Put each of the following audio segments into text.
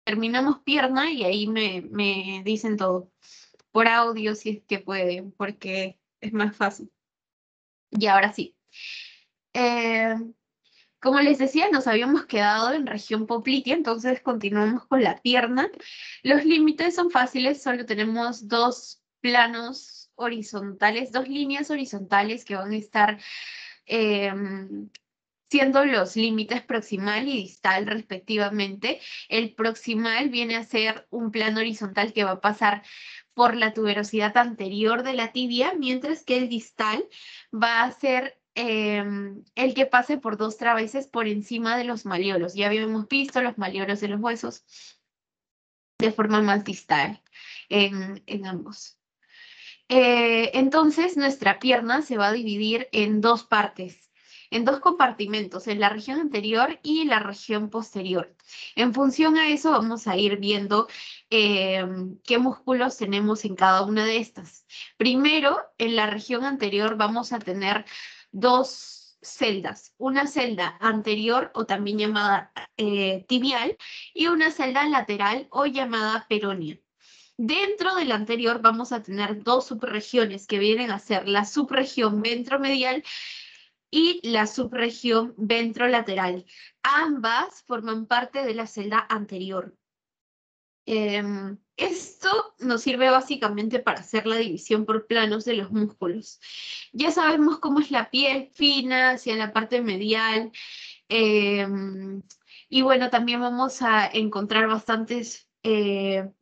terminamos pierna y ahí me dicen todo. Por audio, si es que pueden, porque es más fácil. Y ahora sí. Eh, Como les decía, nos habíamos quedado en región poplitea, entonces continuamos con la pierna. Los límites son fáciles, solo tenemos dos planos horizontales, dos líneas horizontales que van a estar eh, siendo los límites proximal y distal respectivamente. El proximal viene a ser un plano horizontal que va a pasar por la tuberosidad anterior de la tibia, mientras que el distal va a ser el que pase por dos traveses por encima de los malleolos. Ya habíamos visto los malleolos de los huesos de forma más distal en ambos. Entonces, nuestra pierna se va a dividir en dos partes, en dos compartimentos, en la región anterior y la región posterior. En función a eso, vamos a ir viendo eh, qué músculos tenemos en cada una de estas. Primero, en la región anterior vamos a tener dos celdas, una celda anterior o también llamada tibial y una celda lateral o llamada peronea. Dentro del anterior vamos a tener dos subregiones que vienen a ser la subregión ventromedial y la subregión ventrolateral. Ambas forman parte de la celda anterior. Esto nos sirve básicamente para hacer la división por planos de los músculos. Ya sabemos cómo es la piel fina hacia la parte medial. Y bueno, también vamos a encontrar bastantes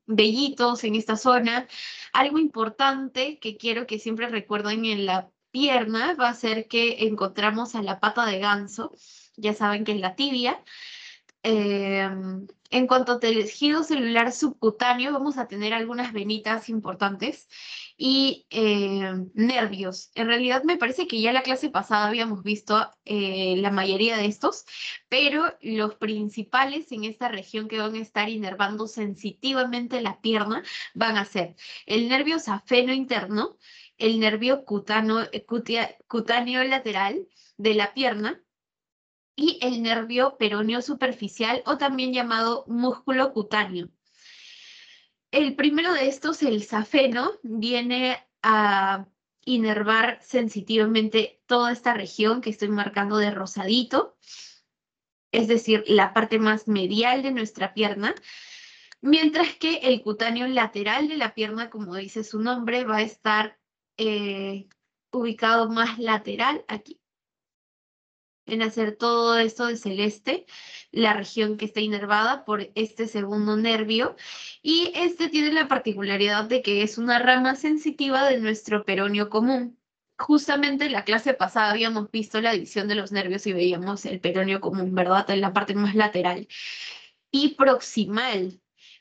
vellitos en esta zona. Algo importante que quiero que siempre recuerden en la pierna va a ser que encontramos a la pata de ganso. Ya saben que es la tibia. En cuanto a tejido celular subcutáneo, vamos a tener algunas venitas importantes y nervios. En realidad me parece que ya la clase pasada habíamos visto la mayoría de estos, pero los principales en esta región que van a estar inervando sensitivamente la pierna van a ser el nervio safeno interno, el nervio cutáneo lateral de la pierna, y el nervio peroneo superficial o también llamado músculo cutáneo. El primero de estos, el safeno, viene a inervar sensitivamente toda esta región que estoy marcando de rosadito, es decir, la parte más medial de nuestra pierna, mientras que el cutáneo lateral de la pierna, como dice su nombre, va a estar ubicado más lateral aquí, en hacer todo esto de celeste, la región que está inervada por este segundo nervio, y este tiene la particularidad de que es una rama sensitiva de nuestro peroneo común. Justamente en la clase pasada habíamos visto la división de los nervios y veíamos el peroneo común, ¿verdad? En la parte más lateral. Y proximal,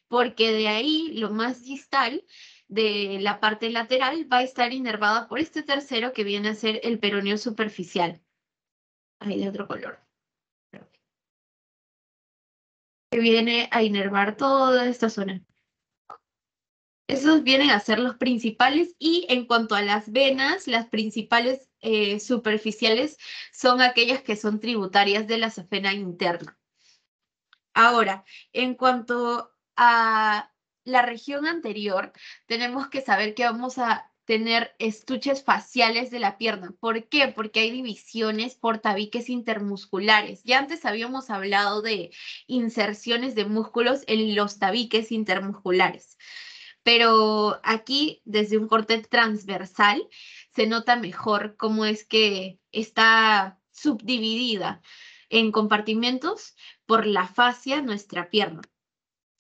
porque de ahí lo más distal de la parte lateral va a estar inervada por este tercero que viene a ser el peroneo superficial. Ahí de otro color. Que viene a inervar toda esta zona. Esos vienen a ser los principales y en cuanto a las venas, las principales superficiales son aquellas que son tributarias de la safena interna. Ahora, en cuanto a la región anterior, tenemos que saber que vamos a tener estuches faciales de la pierna. ¿Por qué? Porque hay divisiones por tabiques intermusculares. Ya antes habíamos hablado de inserciones de músculos en los tabiques intermusculares, pero aquí, desde un corte transversal, se nota mejor cómo es que está subdividida en compartimentos por la fascia nuestra pierna.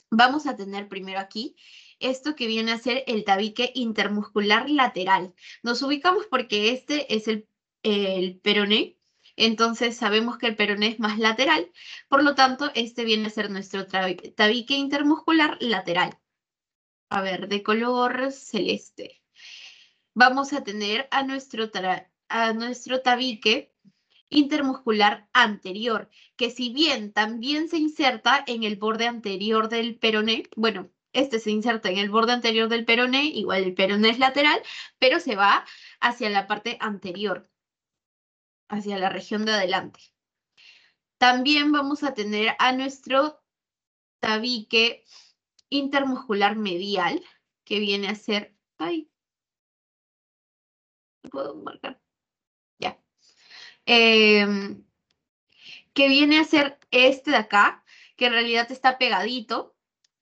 Vamos a tener primero aquí esto que viene a ser el tabique intermuscular lateral. Nos ubicamos porque este es el peroné, entonces sabemos que el peroné es más lateral, por lo tanto, este viene a ser nuestro tabique intermuscular lateral. A ver, de color celeste. Vamos a tener a nuestro tabique intermuscular anterior, que si bien también se inserta en el borde anterior del peroné, bueno, este se inserta en el borde anterior del peroné, igual el peroné es lateral, pero se va hacia la parte anterior, hacia la región de adelante. También vamos a tener a nuestro tabique intermuscular medial, que viene a ser... Ay, no puedo marcar. Ya. Que viene a ser este de acá, que en realidad está pegadito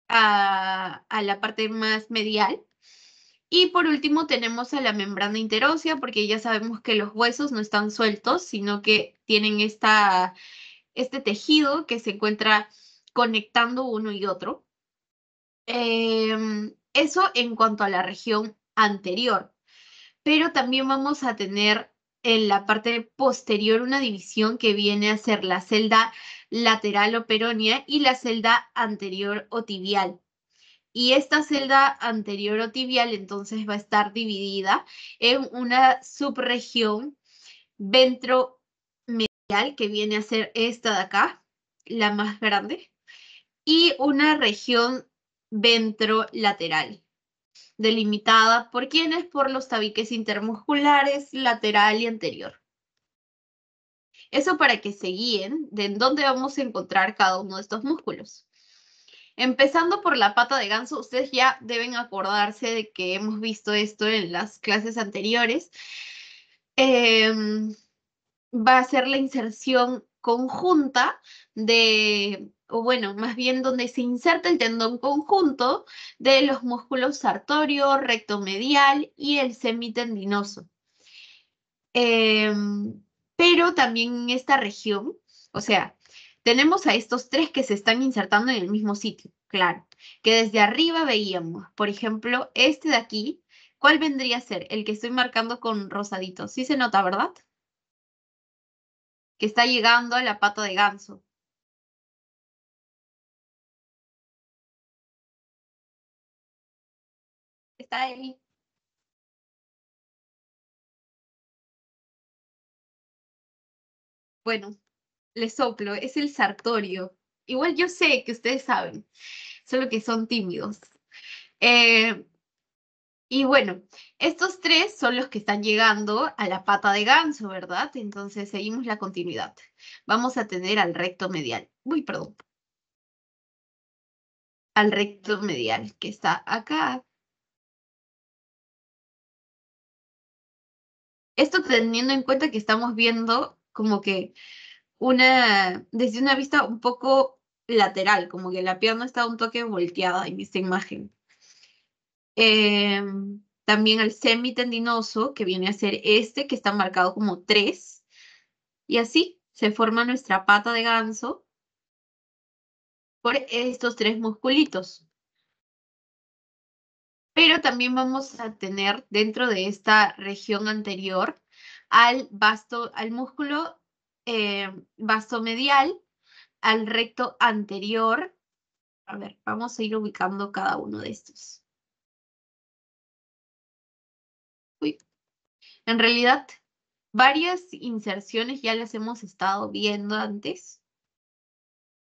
a la parte más medial. Y por último tenemos a la membrana interósea, porque ya sabemos que los huesos no están sueltos, sino que tienen este tejido que se encuentra conectando uno y otro. Eso en cuanto a la región anterior, pero también vamos a tener en la parte posterior una división que viene a ser la celda lateral o peronea y la celda anterior o tibial. Y esta celda anterior o tibial entonces va a estar dividida en una subregión ventromedial, que viene a ser esta de acá, la más grande, y una región ventrolateral, delimitada por ¿quiénes? Por los tabiques intermusculares lateral y anterior. Eso para que se guíen de en dónde vamos a encontrar cada uno de estos músculos. Empezando por la pata de ganso, ustedes ya deben acordarse de que hemos visto esto en las clases anteriores. Va a ser la inserción conjunta o bueno, más bien donde se inserta el tendón conjunto de los músculos sartorio, rectomedial y el semitendinoso. Pero también en esta región, o sea, tenemos a estos tres que se están insertando en el mismo sitio, claro, que desde arriba veíamos, por ejemplo, este de aquí, ¿cuál vendría a ser? El que estoy marcando con rosadito, sí se nota, ¿verdad? Que está llegando a la pata de ganso. Está ahí. Bueno, les soplo, es el sartorio. Igual yo sé que ustedes saben, solo que son tímidos. Eh, y bueno, estos tres son los que están llegando a la pata de ganso, ¿verdad? Entonces seguimos la continuidad. Vamos a tener al recto medial. Uy, perdón. Al recto medial, que está acá. Esto teniendo en cuenta que estamos viendo como que desde una vista un poco lateral, como que la pierna está un toque volteada en esta imagen. También al semitendinoso, que viene a ser este, que está marcado como 3. Y así se forma nuestra pata de ganso por estos 3 musculitos. Pero también vamos a tener dentro de esta región anterior al músculo vasto medial, al recto anterior. A ver, vamos a ir ubicando cada uno de estos. Uy. En realidad, varias inserciones ya las hemos estado viendo antes,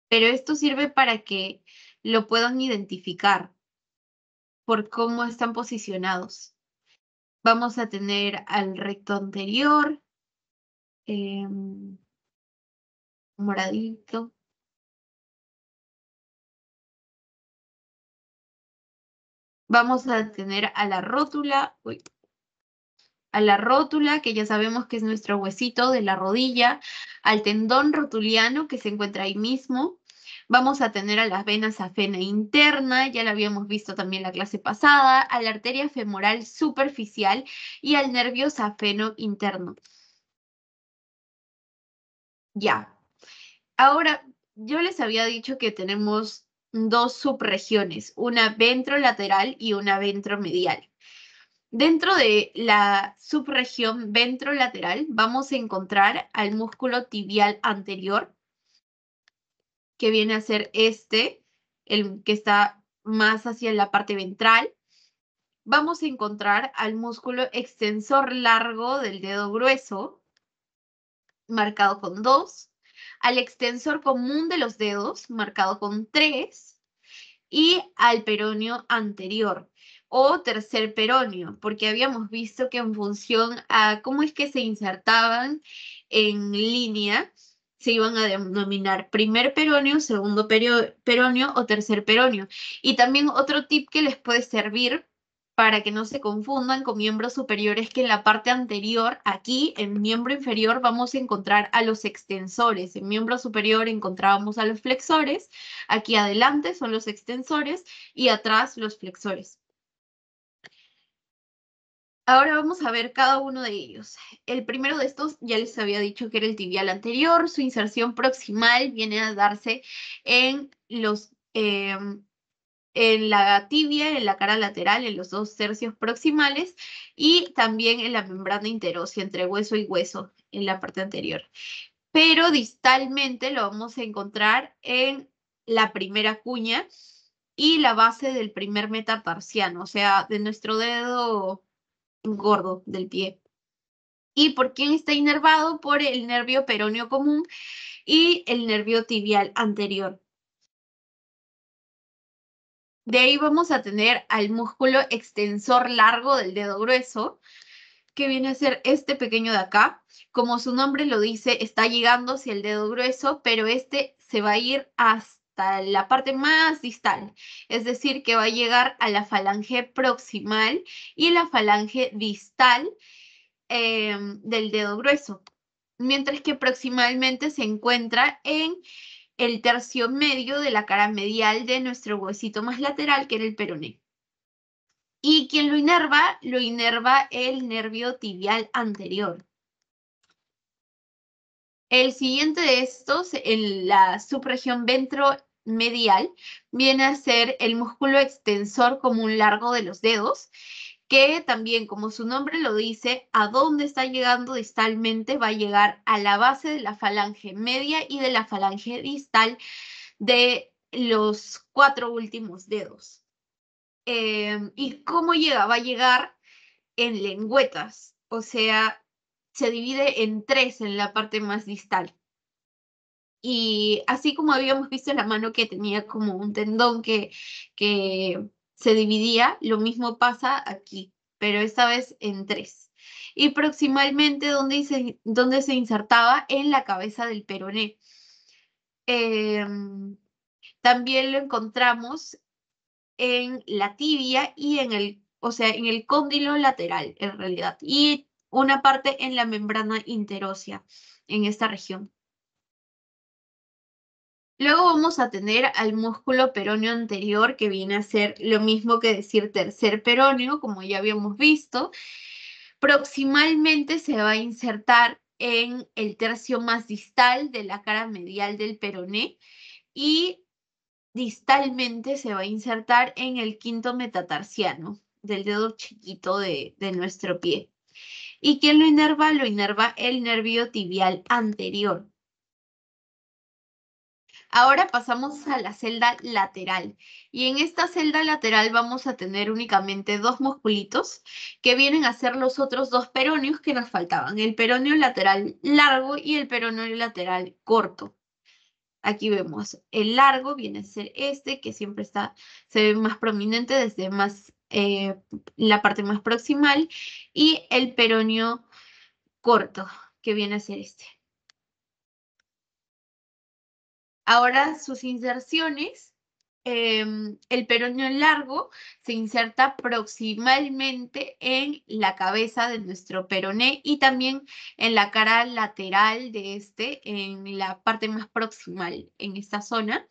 pero esto sirve para que lo puedan identificar por cómo están posicionados. Vamos a tener al recto anterior, moradito. Vamos a tener a la rótula, que ya sabemos que es nuestro huesito de la rodilla, al tendón rotuliano que se encuentra ahí mismo. Vamos a tener a las venas afena interna, ya la habíamos visto también la clase pasada, a la arteria femoral superficial y al nervio safeno interno. Ya. Ahora, yo les había dicho que tenemos 2 subregiones, una ventrolateral y una ventromedial. Dentro de la subregión ventrolateral vamos a encontrar al músculo tibial anterior, que viene a ser el que está más hacia la parte ventral. Vamos a encontrar al músculo extensor largo del dedo grueso, marcado con 2, al extensor común de los dedos, marcado con 3, y al peroneo anterior o tercer peroneo, porque habíamos visto que en función a cómo es que se insertaban en línea, se iban a denominar primer peroneo, segundo peroneo o tercer peroneo. Y también otro tip que les puede servir para que no se confundan con miembros superiores, que en la parte anterior, aquí en miembro inferior, vamos a encontrar a los extensores. En miembro superior encontrábamos a los flexores, aquí adelante son los extensores y atrás los flexores. Ahora vamos a ver cada uno de ellos. El primero de estos ya les había dicho que era el tibial anterior. Su inserción proximal viene a darse en en la tibia, en la cara lateral, en los 2 tercios proximales y también en la membrana interósea entre hueso y hueso en la parte anterior. Pero distalmente lo vamos a encontrar en la primera cuña y la base del primer metatarsiano, o sea, de nuestro dedo gordo del pie. ¿Y por quién está inervado? Por el nervio peroneo común y el nervio tibial anterior. De ahí vamos a tener al músculo extensor largo del dedo grueso, que viene a ser este pequeño de acá. Como su nombre lo dice, está llegando hacia el dedo grueso, pero este se va a ir hasta la parte más distal. Es decir, que va a llegar a la falange proximal y la falange distal del dedo grueso, mientras que proximalmente se encuentra en el tercio medio de la cara medial de nuestro huesito más lateral, que era el peroné. ¿Y quién lo inerva? Lo inerva el nervio tibial anterior. El siguiente de estos, en la subregión ventromedial, viene a ser el músculo extensor común largo de los dedos, que también, como su nombre lo dice, a dónde está llegando distalmente, va a llegar a la base de la falange media y de la falange distal de los 4 últimos dedos. ¿Y cómo llega? Va a llegar en lengüetas, o sea, se divide en 3 en la parte más distal. Y así como habíamos visto en la mano que tenía como un tendón que se dividía, lo mismo pasa aquí, pero esta vez en 3. Y proximalmente, ¿dónde se insertaba? En la cabeza del peroné. También lo encontramos en la tibia y o sea, en el cóndilo lateral, en realidad, y una parte en la membrana interósea, en esta región. Luego vamos a tener al músculo peroneo anterior, que viene a ser lo mismo que decir tercer peroneo, como ya habíamos visto. Proximalmente se va a insertar en el tercio más distal de la cara medial del peroné y distalmente se va a insertar en el quinto metatarsiano del dedo chiquito de nuestro pie. ¿Y quién lo inerva? Lo inerva el nervio tibial anterior. Ahora pasamos a la celda lateral y en esta celda lateral vamos a tener únicamente 2 musculitos que vienen a ser los otros 2 peroneos que nos faltaban, el peroneo lateral largo y el peroneo lateral corto. Aquí vemos el largo, viene a ser este, que siempre se ve más prominente desde la parte más proximal, y el peroneo corto, que viene a ser este. Ahora sus inserciones, el peroneo largo se inserta proximalmente en la cabeza de nuestro peroné y también en la cara lateral de en la parte más proximal, en esta zona.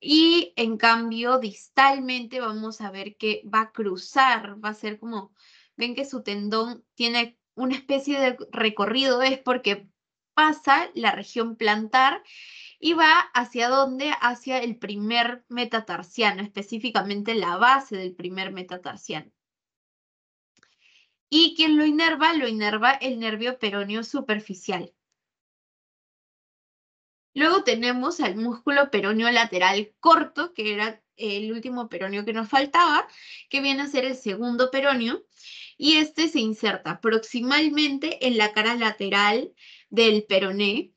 Y en cambio, distalmente vamos a ver que va a cruzar, va a ser como, ven que su tendón tiene una especie de recorrido, es porque pasa la región plantar y va hacia dónde, hacia el primer metatarsiano, específicamente la base del primer metatarsiano. ¿Y quién lo inerva? Lo inerva el nervio peroneo superficial. Luego tenemos al músculo peroneo lateral corto, que era el último peroneo que nos faltaba, que viene a ser el segundo peroneo, y este se inserta proximalmente en la cara lateral del peroné,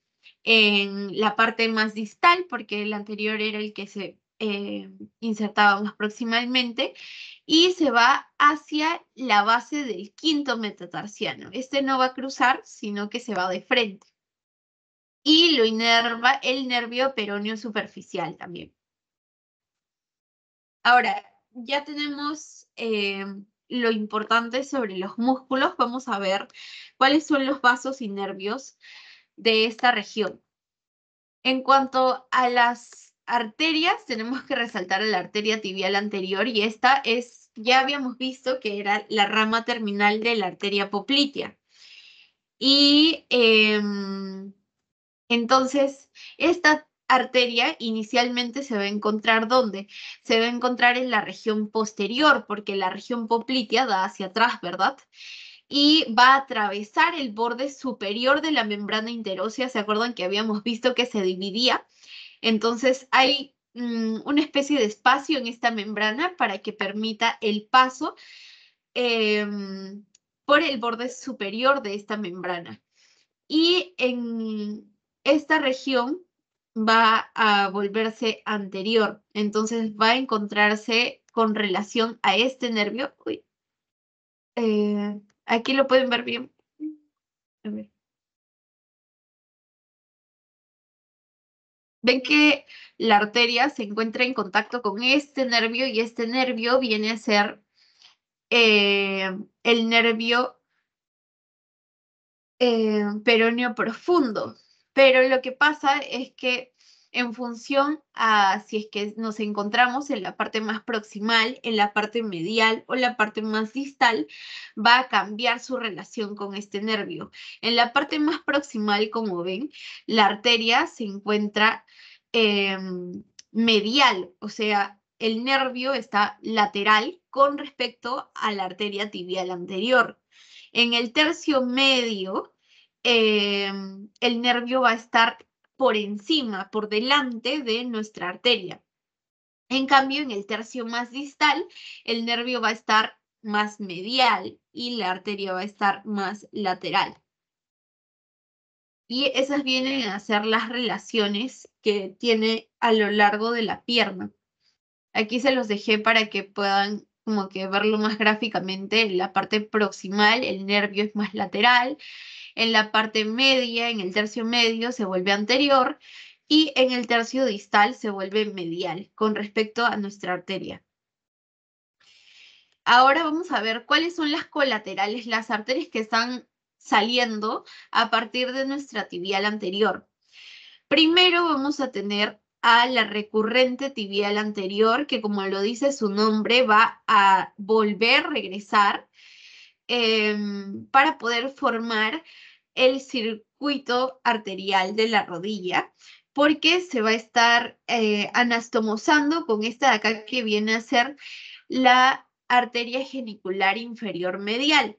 en la parte más distal, porque el anterior era el que se insertaba más proximalmente, y se va hacia la base del quinto metatarsiano. Este no va a cruzar, sino que se va de frente. y lo inerva el nervio peroneo superficial también. Ahora, ya tenemos lo importante sobre los músculos. Vamos a ver cuáles son los vasos y nervios de esta región. En cuanto a las arterias, tenemos que resaltar la arteria tibial anterior y esta es, ya habíamos visto que era la rama terminal de la arteria poplitea. Y entonces, esta arteria inicialmente se va a encontrar ¿dónde? Se va a encontrar en la región posterior, porque la región poplitea da hacia atrás, ¿verdad? Y va a atravesar el borde superior de la membrana interósea. ¿Se acuerdan que habíamos visto que se dividía? Entonces, hay una especie de espacio en esta membrana para que permita el paso por el borde superior de esta membrana. Y en esta región va a volverse anterior, entonces va a encontrarse con relación a este nervio. Uy, aquí lo pueden ver bien. A ver. Ven que la arteria se encuentra en contacto con este nervio y este nervio viene a ser el nervio peroneo profundo. Pero lo que pasa es que en función a si es que nos encontramos en la parte más proximal, en la parte medial o la parte más distal, va a cambiar su relación con este nervio. En la parte más proximal, como ven, la arteria se encuentra medial, o sea, el nervio está lateral con respecto a la arteria tibial anterior. En el tercio medio, el nervio va a estar por encima, por delante de nuestra arteria. En cambio, en el tercio más distal, el nervio va a estar más medial y la arteria va a estar más lateral. Y esas vienen a ser las relaciones que tiene a lo largo de la pierna. Aquí se los dejé para que puedan como que verlo más gráficamente. En la parte proximal, el nervio es más lateral. En la parte media, en el tercio medio, se vuelve anterior. Y en el tercio distal se vuelve medial con respecto a nuestra arteria. Ahora vamos a ver cuáles son las colaterales, las arterias que están saliendo a partir de nuestra tibial anterior. Primero vamos a tener a la recurrente tibial anterior, que como lo dice su nombre, va a volver, regresar, para poder formar el circuito arterial de la rodilla, porque se va a estar anastomosando con esta de acá que viene a ser la arteria genicular inferior medial,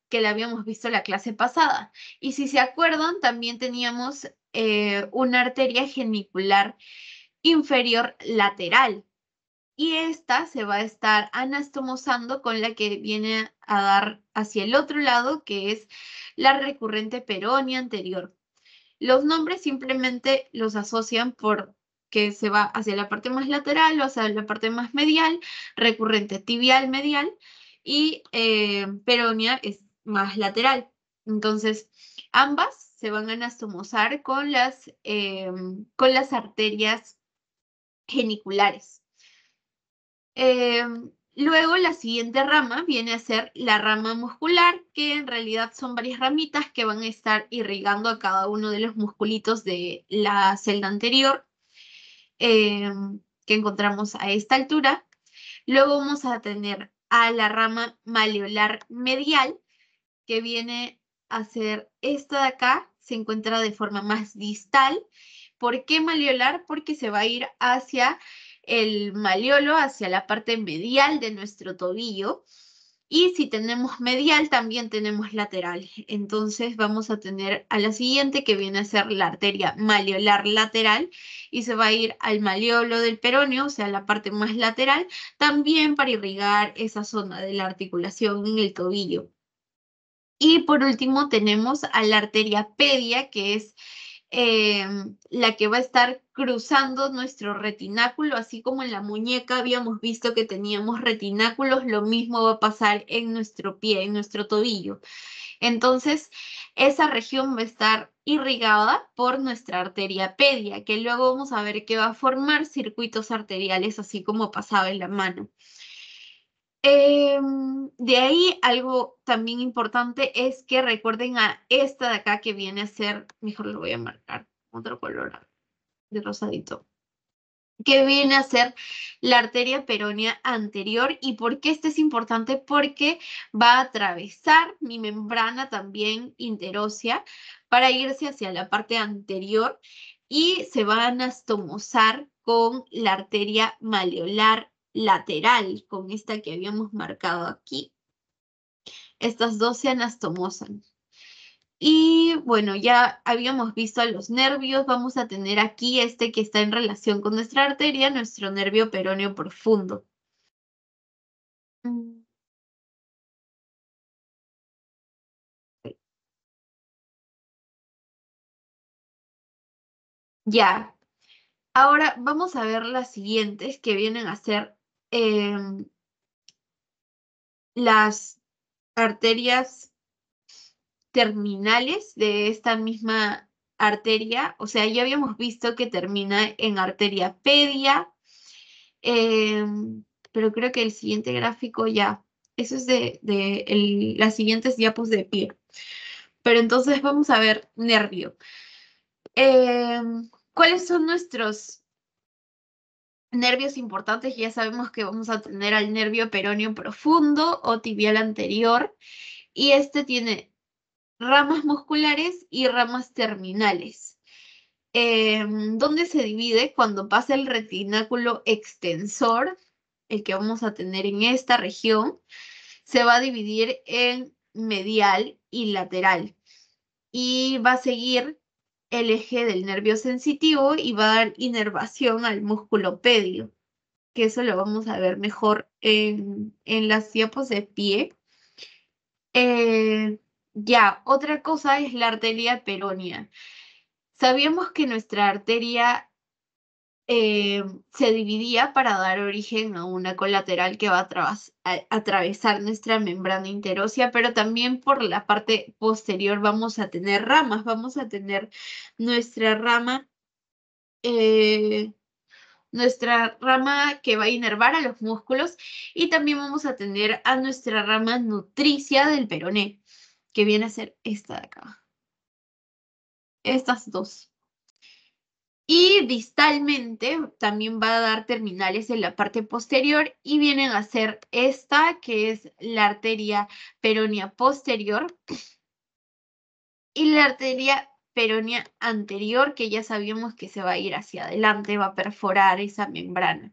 que la habíamos visto en la clase pasada. Y si se acuerdan, también teníamos una arteria genicular inferior lateral. Y esta se va a estar anastomosando con la que viene a dar hacia el otro lado, que es la recurrente peronea anterior. Los nombres simplemente los asocian por que se va hacia la parte más lateral o hacia la parte más medial, recurrente tibial medial y peronea es más lateral. Entonces, ambas se van a anastomosar con las arterias geniculares. Luego la siguiente rama viene a ser la rama muscular, que en realidad son varias ramitas que van a estar irrigando a cada uno de los musculitos de la celda anterior que encontramos a esta altura. Luego vamos a tener a la rama maleolar medial, que viene a ser esta de acá, se encuentra de forma más distal. ¿Por qué maleolar? Porque se va a ir hacia el maleolo, hacia la parte medial de nuestro tobillo. Y si tenemos medial, también tenemos lateral. Entonces vamos a tener a la siguiente, que viene a ser la arteria maleolar lateral, y se va a ir al maleolo del peroneo, o sea, la parte más lateral, también para irrigar esa zona de la articulación en el tobillo. Y por último tenemos a la arteria pedia, que es la que va a estar cruzando nuestro retináculo, así como en la muñeca habíamos visto que teníamos retináculos, lo mismo va a pasar en nuestro pie, en nuestro tobillo. Entonces, esa región va a estar irrigada por nuestra arteria pedia, que luego vamos a ver que va a formar circuitos arteriales, así como pasaba en la mano. De ahí algo también importante es que recuerden a esta de acá que viene a ser, mejor lo voy a marcar, otro color de rosadito, que viene a ser la arteria peronea anterior. ¿Y por qué este es importante? Porque va a atravesar mi membrana también interósea para irse hacia la parte anterior y se va a anastomosar con la arteria maleolar lateral, con esta que habíamos marcado aquí. Estas dos se anastomosan. Y bueno, ya habíamos visto a los nervios, vamos a tener aquí este que está en relación con nuestra arteria, nuestro nervio peroneo profundo. Ya, ahora vamos a ver las siguientes que vienen a ser las arterias terminales de esta misma arteria. O sea, ya habíamos visto que termina en arteria pedia, pero creo que el siguiente gráfico ya, eso es de las siguientes diapos de pie. Pero entonces vamos a ver nervio. ¿Cuáles son nuestros nervios importantes? Ya sabemos que vamos a tener al nervio peroneo profundo o tibial anterior, y este tiene ramas musculares y ramas terminales. ¿Dónde se divide? Cuando pasa el retináculo extensor, el que vamos a tener en esta región, se va a dividir en medial y lateral. Y va a seguir el eje del nervio sensitivo y va a dar inervación al músculo pedio, que eso lo vamos a ver mejor en las diapos de pie. Ya, otra cosa es la arteria peronea. Sabíamos que nuestra arteria se dividía para dar origen a una colateral que va a atravesar nuestra membrana interósea, pero también por la parte posterior vamos a tener ramas. Vamos a tener nuestra eh, nuestra rama que va a inervar a los músculos, y también vamos a tener a nuestra rama nutricia del peroné, que viene a ser esta de acá. Estas dos. Y distalmente también va a dar terminales en la parte posterior y vienen a ser esta, que es la arteria peronea posterior, y la arteria peronea anterior, que ya sabíamos que se va a ir hacia adelante, va a perforar esa membrana.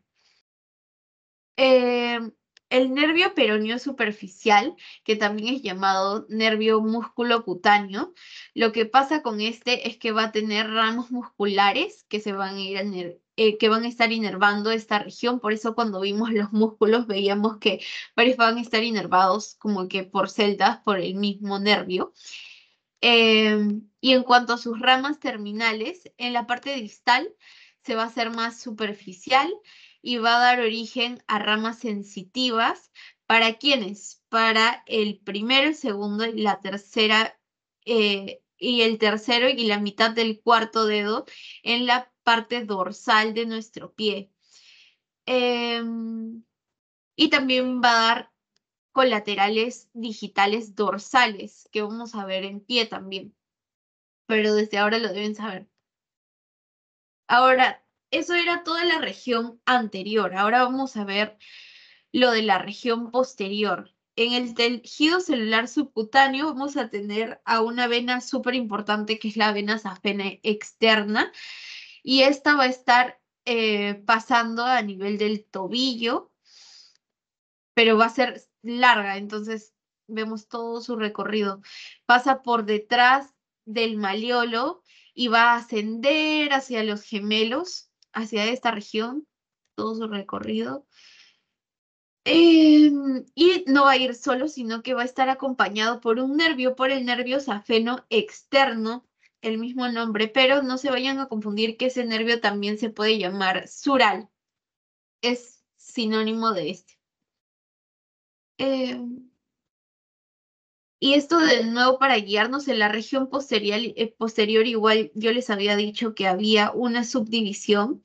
El nervio peroneo superficial, que también es llamado nervio músculo cutáneo, lo que pasa con este es que va a tener ramos musculares que se van a ir que van a estar inervando esta región. Por eso cuando vimos los músculos veíamos que varios van a estar inervados como que por celdas por el mismo nervio. Y en cuanto a sus ramas terminales, en la parte distal se va a hacer más superficial y va a dar origen a ramas sensitivas. ¿Para quiénes? Para el primero, el segundo y la tercera, y el tercero y la mitad del cuarto dedo en la parte dorsal de nuestro pie. Y también va a dar colaterales digitales dorsales, que vamos a ver en pie también, pero desde ahora lo deben saber. Ahora, eso era toda la región anterior. Ahora vamos a ver lo de la región posterior. En el tejido celular subcutáneo vamos a tener a una vena súper importante, que es la vena safena externa, y esta va a estar pasando a nivel del tobillo, pero va a ser larga, entonces vemos todo su recorrido. Pasa por detrás del maleolo y va a ascender hacia los gemelos, hacia esta región, todo su recorrido. Y no va a ir solo, sino que va a estar acompañado por un nervio, por el nervio safeno externo, el mismo nombre, pero no se vayan a confundir que ese nervio también se puede llamar sural. Es sinónimo de este. Y esto de nuevo para guiarnos en la región posterior, igual yo les había dicho que había una subdivisión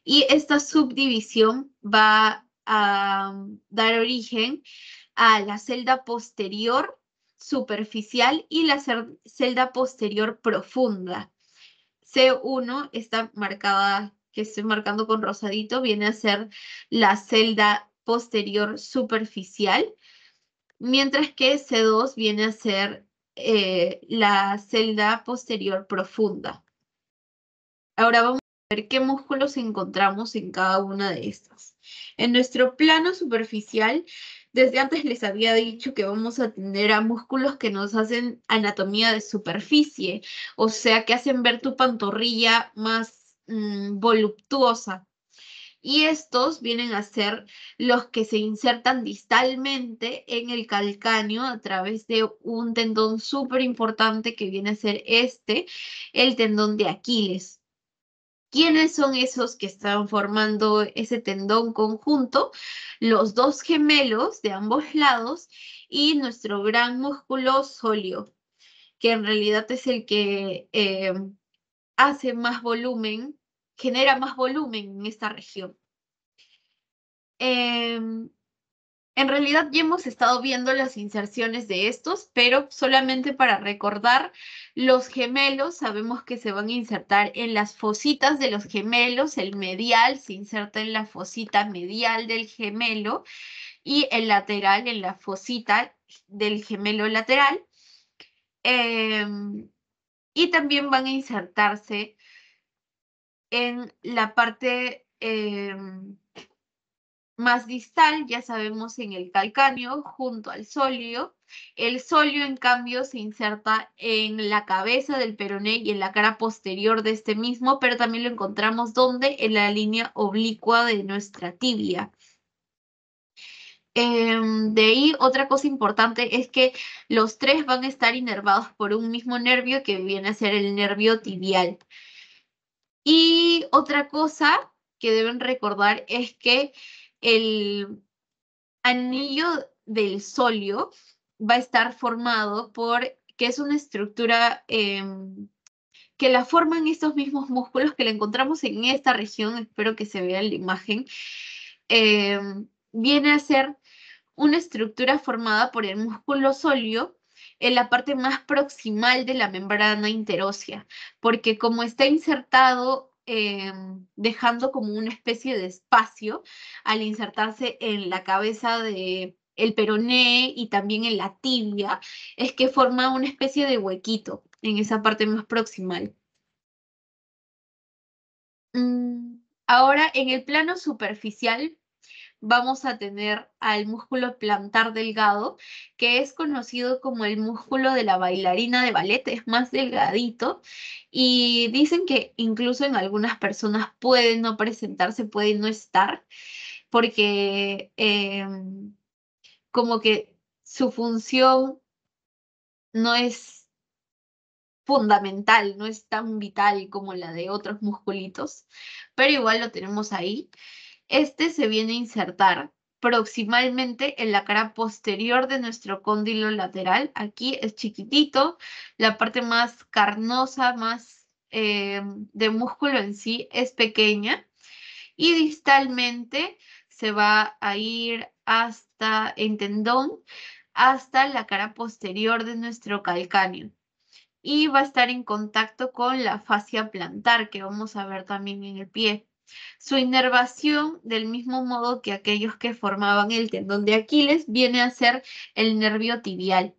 y esta subdivisión va a dar origen a la celda posterior superficial y la celda posterior profunda. C1 está marcada, que estoy marcando con rosadito, viene a ser la celda posterior superficial, mientras que C2 viene a ser la celda posterior profunda. Ahora vamos a ver qué músculos encontramos en cada una de estas. En nuestro plano superficial, desde antes les había dicho que vamos a tener a músculos que nos hacen anatomía de superficie, o sea, que hacen ver tu pantorrilla más voluptuosa. Y estos vienen a ser los que se insertan distalmente en el calcáneo a través de un tendón súper importante que viene a ser el tendón de Aquiles. ¿Quiénes son esos que están formando ese tendón conjunto? Los dos gemelos de ambos lados y nuestro gran músculo sóleo, que en realidad es el que hace más volumen, genera más volumen en esta región. En realidad ya hemos estado viendo las inserciones de estos, pero solamente para recordar, los gemelos sabemos que se van a insertar en las fositas de los gemelos, el medial se inserta en la fosita medial del gemelo y el lateral en la fosita del gemelo lateral. Y también van a insertarse en la parte más distal, ya sabemos, en el calcáneo, junto al sóleo. El sóleo, en cambio, se inserta en la cabeza del peroné y en la cara posterior de este mismo, pero también lo encontramos ¿dónde? En la línea oblicua de nuestra tibia. De ahí, otra cosa importante es que los tres van a estar inervados por un mismo nervio que viene a ser el nervio tibial. Y otra cosa que deben recordar es que el anillo del sóleo va a estar formado por, que es una estructura que la forman estos mismos músculos que la encontramos en esta región, espero que se vea en la imagen, viene a ser una estructura formada por el músculo sóleo en la parte más proximal de la membrana interósea, porque como está insertado, dejando como una especie de espacio al insertarse en la cabeza de el peroné y también en la tibia, es que forma una especie de huequito en esa parte más proximal. Ahora, en el plano superficial, vamos a tener al músculo plantar delgado, que es conocido como el músculo de la bailarina de ballet, es más delgadito y dicen que incluso en algunas personas puede no presentarse, puede no estar, porque como que su función no es fundamental, no es tan vital como la de otros musculitos, pero igual lo tenemos ahí. Este se viene a insertar proximalmente en la cara posterior de nuestro cóndilo lateral. Aquí es chiquitito, la parte más carnosa, más de músculo en sí es pequeña y distalmente se va a ir hasta el tendón, hasta la cara posterior de nuestro calcáneo y va a estar en contacto con la fascia plantar que vamos a ver también en el pie. Su inervación, del mismo modo que aquellos que formaban el tendón de Aquiles, viene a ser el nervio tibial.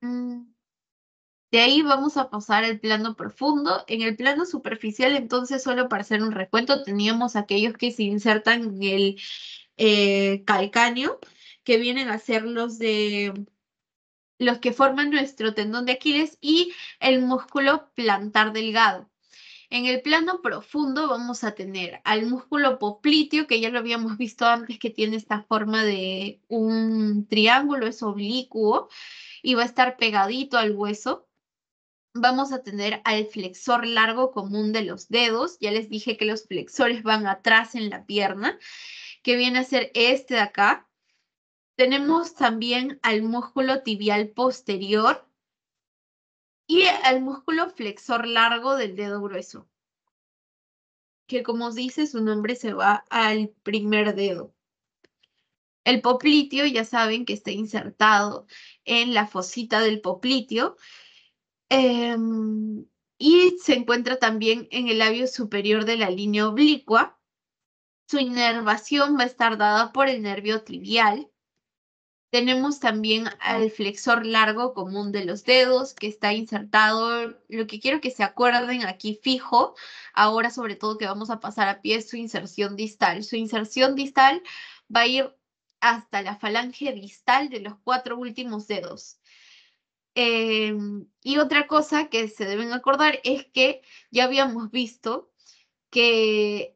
De ahí vamos a pasar al plano profundo. En el plano superficial, entonces, solo para hacer un recuento, teníamos aquellos que se insertan en el calcáneo, que vienen a ser los que forman nuestro tendón de Aquiles y el músculo plantar delgado. En el plano profundo vamos a tener al músculo popliteo, que ya lo habíamos visto antes, que tiene esta forma de un triángulo, es oblicuo y va a estar pegadito al hueso. vamos a tener al flexor largo común de los dedos. Ya les dije que los flexores van atrás en la pierna, que viene a ser este de acá. Tenemos también al músculo tibial posterior y al músculo flexor largo del dedo grueso, que como dice su nombre se va al primer dedo. El popliteo, ya saben que está insertado en la fosita del popliteo. Y se encuentra también en el labio superior de la línea oblicua. Su inervación va a estar dada por el nervio tibial. Tenemos también al flexor largo común de los dedos, que está insertado. Lo que quiero que se acuerden aquí fijo, ahora sobre todo que vamos a pasar a pie, es su inserción distal. Su inserción distal va a ir hasta la falange distal de los 4 últimos dedos. Y otra cosa que se deben acordar es que ya habíamos visto que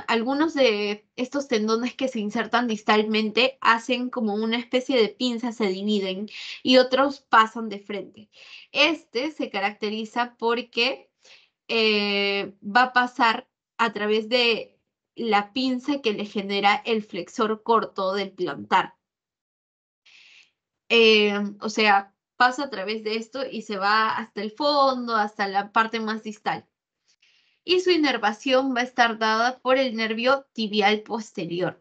algunos de estos tendones que se insertan distalmente hacen como una especie de pinza, se dividen y otros pasan de frente. Este se caracteriza porque va a pasar a través de la pinza que le genera el flexor corto del plantar. O sea, pasa a través de esto y se va hasta el fondo, hasta la parte más distal. Y su inervación va a estar dada por el nervio tibial posterior.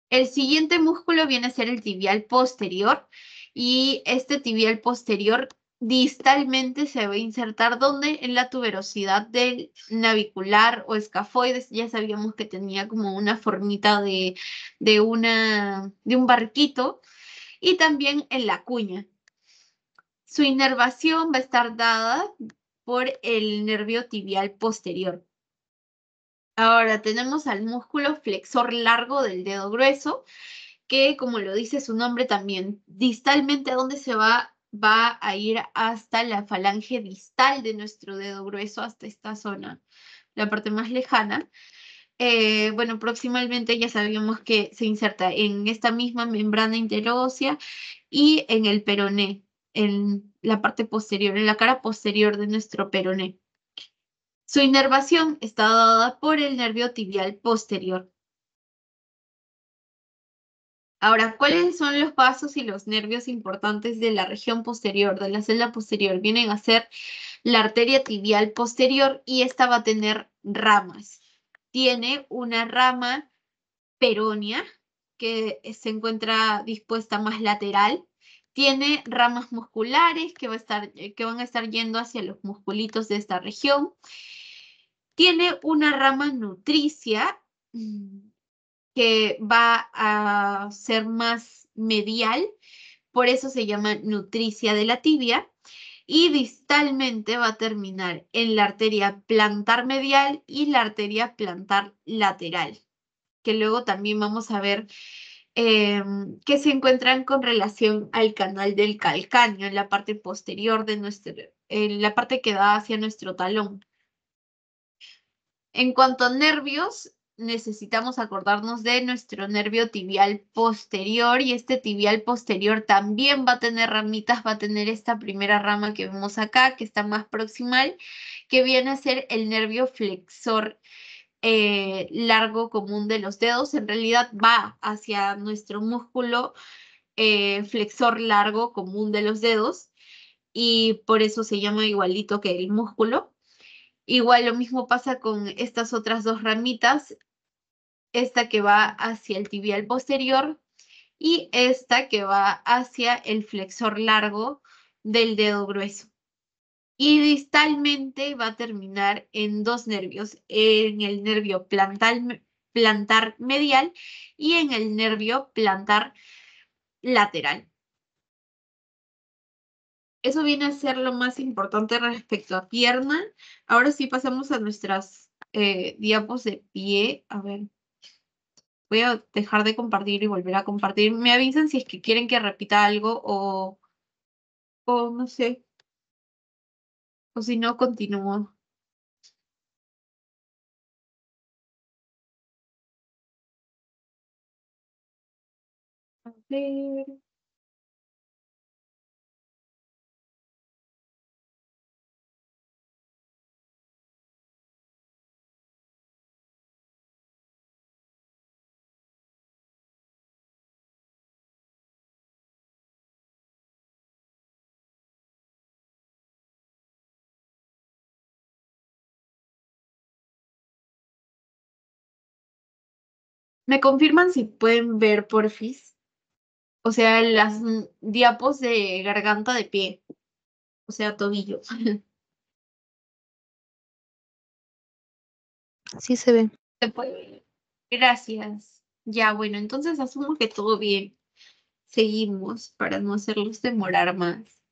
El siguiente músculo viene a ser el tibial posterior y este tibial posterior distalmente se va a insertar donde en la tuberosidad del navicular o escafoides. Ya sabíamos que tenía como una formita de un barquito y también en la cuña. Su inervación va a estar dada por el nervio tibial posterior. Ahora tenemos al músculo flexor largo del dedo grueso, que como lo dice su nombre también, distalmente a dónde se va a ir hasta la falange distal de nuestro dedo grueso, hasta esta zona, la parte más lejana. Bueno, proximalmente ya sabíamos que se inserta en esta misma membrana interósea y en el peroné, en la parte posterior, en la cara posterior de nuestro peroné. Su inervación está dada por el nervio tibial posterior. Ahora, ¿cuáles son los vasos y los nervios importantes de la región posterior, de la celda posterior? Vienen a ser la arteria tibial posterior y esta va a tener ramas. Tiene una rama peronea que se encuentra dispuesta más lateral. Tiene ramas musculares que van a estar yendo hacia los musculitos de esta región. Tiene una rama nutricia que va a ser más medial, por eso se llama nutricia de la tibia, y distalmente va a terminar en la arteria plantar medial y la arteria plantar lateral, que luego también vamos a ver que se encuentran con relación al canal del calcáneo en la parte posterior de en la parte que da hacia nuestro talón. En cuanto a nervios, necesitamos acordarnos de nuestro nervio tibial posterior y este tibial posterior también va a tener ramitas, va a tener esta primera rama que vemos acá, que está más proximal, que viene a ser el nervio flexor largo común de los dedos. En realidad va hacia nuestro músculo flexor largo común de los dedos y por eso se llama igualito que el músculo. Igual lo mismo pasa con estas otras dos ramitas, esta que va hacia el tibial posterior y esta que va hacia el flexor largo del dedo grueso. Y distalmente va a terminar en dos nervios, en el nervio plantar medial y en el nervio plantar lateral. Eso viene a ser lo más importante respecto a pierna. Ahora sí pasamos a nuestras diapos de pie. A ver, voy a dejar de compartir y volver a compartir. Me avisan si es que quieren que repita algo o no sé, o si no, continúo. A ver. ¿Me confirman si pueden ver, porfis? O sea, las diapos de garganta de pie. O sea, tobillo. Sí se ve. Se puede ver. Gracias. Ya, bueno, entonces asumo que todo bien. Seguimos para no hacerlos demorar más.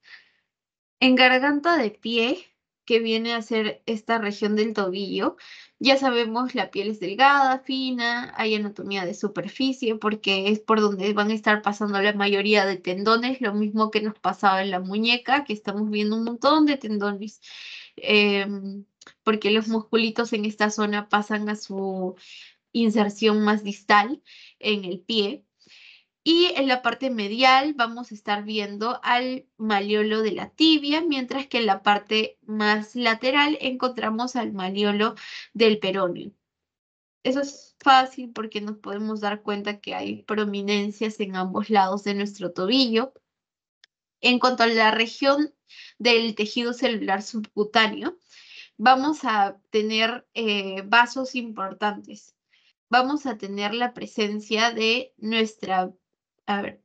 En garganta de pie, que viene a ser esta región del tobillo, ya sabemos la piel es delgada, fina, hay anatomía de superficie porque es por donde van a estar pasando la mayoría de tendones, lo mismo que nos pasaba en la muñeca, que estamos viendo un montón de tendones, porque los musculitos en esta zona pasan a su inserción más distal en el pie. Y en la parte medial vamos a estar viendo al maleolo de la tibia, mientras que en la parte más lateral encontramos al maleolo del peroneo. Eso es fácil porque nos podemos dar cuenta que hay prominencias en ambos lados de nuestro tobillo. En cuanto a la región del tejido celular subcutáneo, vamos a tener vasos importantes. Vamos a tener la presencia de nuestra, a ver,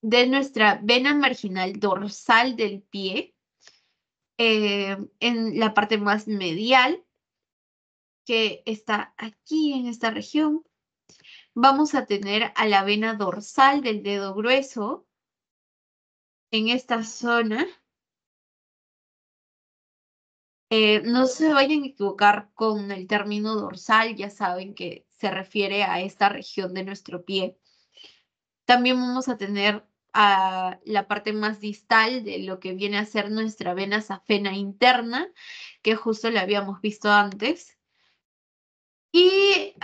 de nuestra vena marginal dorsal del pie, en la parte más medial, que está aquí en esta región. Vamos a tener a la vena dorsal del dedo grueso en esta zona. No se vayan a equivocar con el término dorsal, ya saben que se refiere a esta región de nuestro pie. También vamos a tener a la parte más distal de lo que viene a ser nuestra vena safena interna, que justo la habíamos visto antes. Y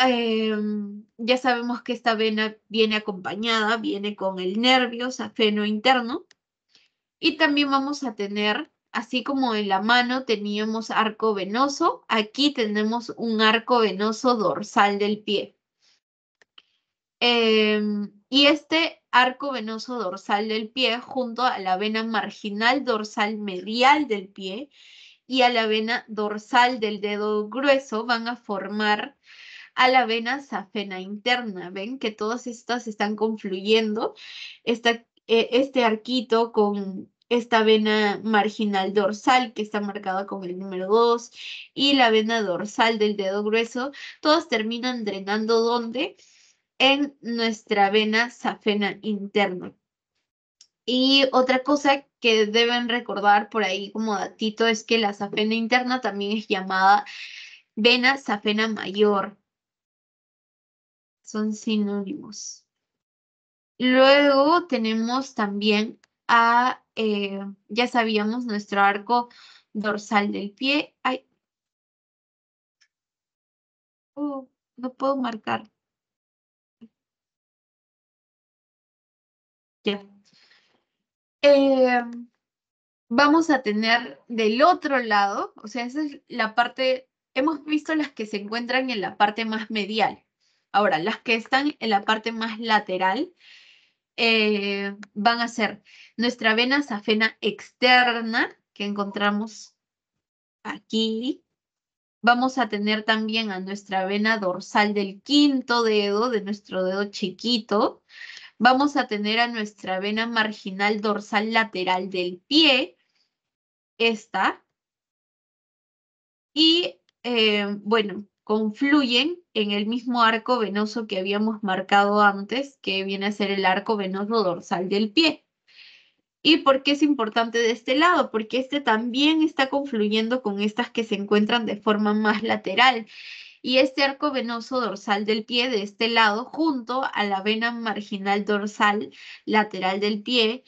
ya sabemos que esta vena viene acompañada, viene con el nervio safeno interno. Y también vamos a tener, así como en la mano teníamos arco venoso, aquí tenemos un arco venoso dorsal del pie. Y este arco venoso dorsal del pie, junto a la vena marginal dorsal medial del pie y a la vena dorsal del dedo grueso, van a formar a la vena safena interna. ¿Ven que todas estas están confluyendo? Este arquito con esta vena marginal dorsal que está marcada con el número 2 y la vena dorsal del dedo grueso, todos terminan drenando ¿dónde? En nuestra vena safena interna. Y otra cosa que deben recordar por ahí como datito es que la safena interna también es llamada vena safena mayor. Son sinónimos. Luego tenemos también ya sabíamos, nuestro arco dorsal del pie. Ay, no puedo marcar. Ya. Vamos a tener del otro lado, o sea, esa es la parte, hemos visto las que se encuentran en la parte más medial. Ahora, las que están en la parte más lateral van a ser nuestra vena safena externa, que encontramos aquí. Vamos a tener también a nuestra vena dorsal del quinto dedo, de nuestro dedo chiquito. Vamos a tener a nuestra vena marginal dorsal lateral del pie, esta. Y bueno, confluyen en el mismo arco venoso que habíamos marcado antes, que viene a ser el arco venoso dorsal del pie. ¿Y por qué es importante de este lado? Porque este también está confluyendo con estas que se encuentran de forma más lateral. Y este arco venoso dorsal del pie de este lado, junto a la vena marginal dorsal lateral del pie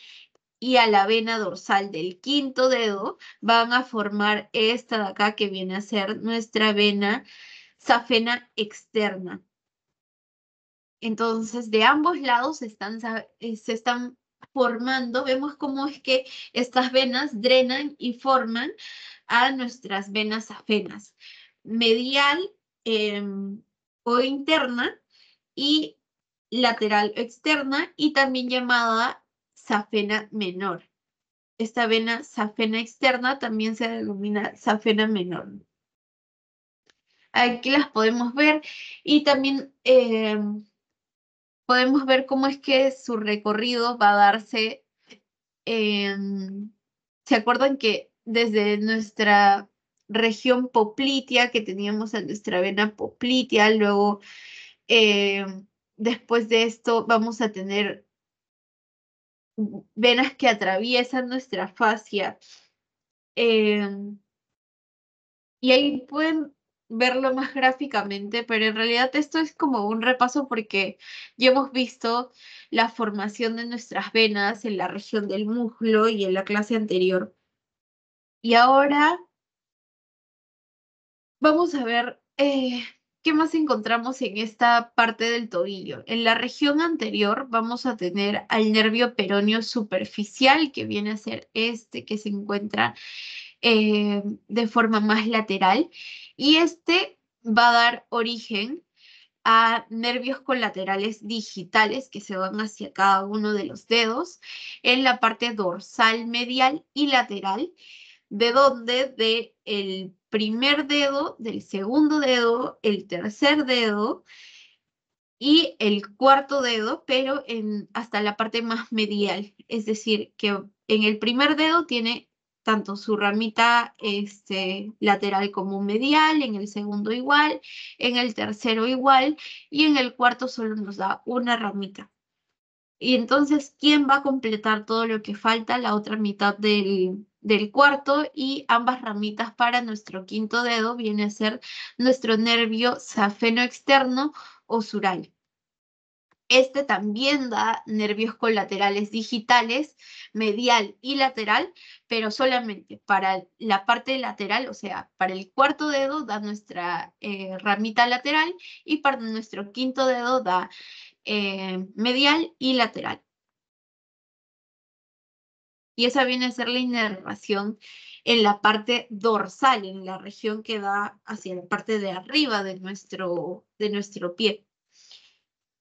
y a la vena dorsal del quinto dedo, van a formar esta de acá que viene a ser nuestra vena safena externa. Entonces, de ambos lados se están formando, vemos cómo es que estas venas drenan y forman a nuestras venas safenas, medial o interna y lateral o externa, y también llamada safena menor. Esta vena safena externa también se denomina safena menor. Aquí las podemos ver y también podemos ver cómo es que su recorrido va a darse. ¿Se acuerdan que desde nuestra región poplitea, que teníamos a nuestra vena poplitea, luego después de esto vamos a tener venas que atraviesan nuestra fascia? Y ahí pueden verlo más gráficamente, pero en realidad esto es como un repaso porque ya hemos visto la formación de nuestras venas en la región del muslo y en la clase anterior. Y ahora vamos a ver qué más encontramos en esta parte del tobillo. En la región anterior vamos a tener al nervio peroneo superficial, que viene a ser este que se encuentra de forma más lateral, y este va a dar origen a nervios colaterales digitales que se van hacia cada uno de los dedos en la parte dorsal, medial y lateral, de donde de el primer dedo, del segundo dedo, el tercer dedo y el cuarto dedo, pero hasta la parte más medial. Es decir, que en el primer dedo tiene tanto su ramita lateral como medial, en el segundo igual, en el tercero igual, y en el cuarto solo nos da una ramita. Y entonces, ¿quién va a completar todo lo que falta? La otra mitad del cuarto, y ambas ramitas para nuestro quinto dedo viene a ser nuestro nervio safeno externo o sural. Este también da nervios colaterales digitales, medial y lateral, pero solamente para la parte lateral, o sea, para el cuarto dedo da nuestra ramita lateral, y para nuestro quinto dedo da medial y lateral. Y esa viene a ser la inervación en la parte dorsal, en la región que da hacia la parte de arriba de nuestro pie.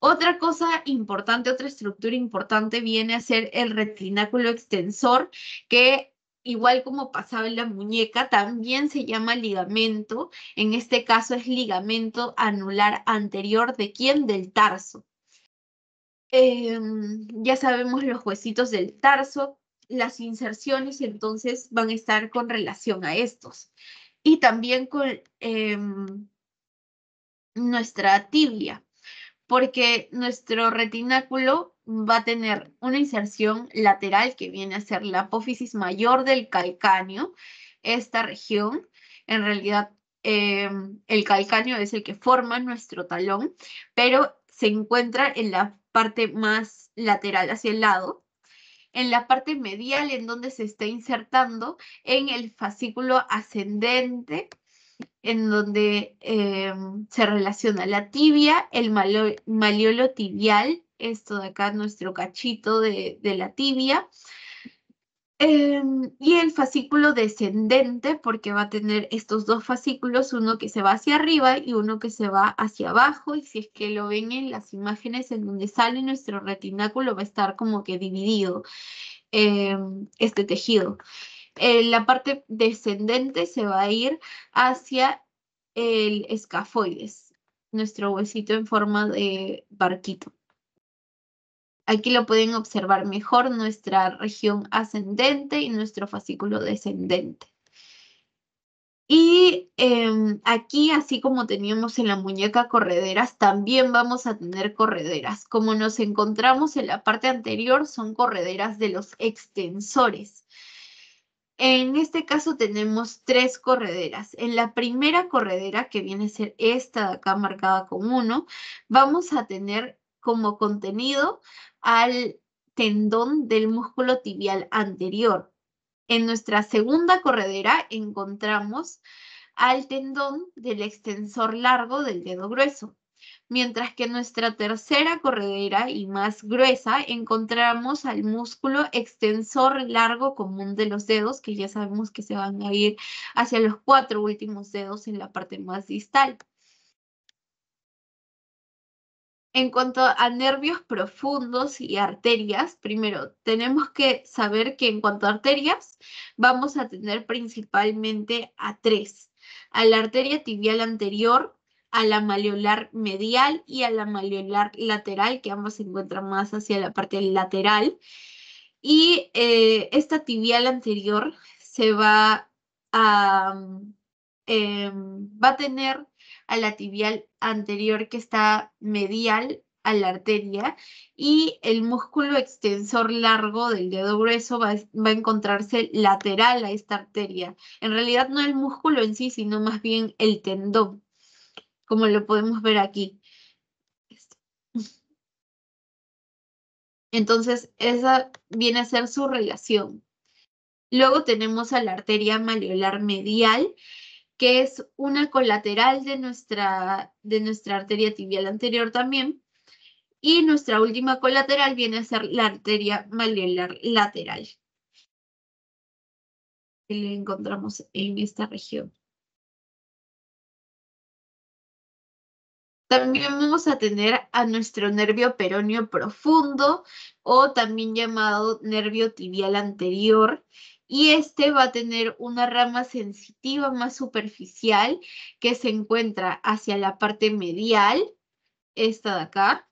Otra cosa importante, otra estructura importante viene a ser el retináculo extensor, que igual como pasaba en la muñeca, también se llama ligamento. En este caso es ligamento anular anterior. ¿De quién? Del tarso. Ya sabemos los huesitos del tarso, las inserciones entonces van a estar con relación a estos. Y también con nuestra tibia, porque nuestro retináculo va a tener una inserción lateral que viene a ser la apófisis mayor del calcáneo. Esta región, en realidad, el calcáneo es el que forma nuestro talón, pero se encuentra en la parte más lateral, hacia el lado, en la parte medial, en donde se está insertando en el fascículo ascendente, en donde se relaciona la tibia, el maleolo tibial, esto de acá, nuestro cachito de la tibia, y el fascículo descendente, porque va a tener estos dos fascículos, uno que se va hacia arriba y uno que se va hacia abajo, y si es que lo ven en las imágenes en donde sale nuestro retináculo, va a estar como que dividido este tejido. La parte descendente se va a ir hacia el escafoides, nuestro huesito en forma de barquito. Aquí lo pueden observar mejor, nuestra región ascendente y nuestro fascículo descendente. Y aquí, así como teníamos en la muñeca correderas, también vamos a tener correderas. Como nos encontramos en la parte anterior, son correderas de los extensores. En este caso tenemos tres correderas. En la primera corredera, que viene a ser esta de acá marcada con 1, vamos a tener como contenido al tendón del músculo tibial anterior. En nuestra segunda corredera encontramos al tendón del extensor largo del dedo grueso. Mientras que en nuestra tercera corredera y más gruesa encontramos al músculo extensor largo común de los dedos, que ya sabemos que se van a ir hacia los 4 últimos dedos en la parte más distal. En cuanto a nervios profundos y arterias, primero tenemos que saber que en cuanto a arterias vamos a tener principalmente a 3. a la arteria tibial anterior, a la malleolar medial y a la malleolar lateral, que ambas se encuentran más hacia la parte lateral. Y esta tibial anterior se va a tener a la tibial anterior que está medial a la arteria, y el músculo extensor largo del dedo grueso va a encontrarse lateral a esta arteria. En realidad no el músculo en sí, sino más bien el tendón, como lo podemos ver aquí. Entonces, esa viene a ser su relación. Luego tenemos a la arteria malleolar medial, que es una colateral de nuestra arteria tibial anterior también. Y nuestra última colateral viene a ser la arteria malleolar lateral, que la encontramos en esta región. También vamos a tener a nuestro nervio peroneo profundo, o también llamado nervio tibial anterior, y este va a tener una rama sensitiva más superficial que se encuentra hacia la parte medial, esta de acá,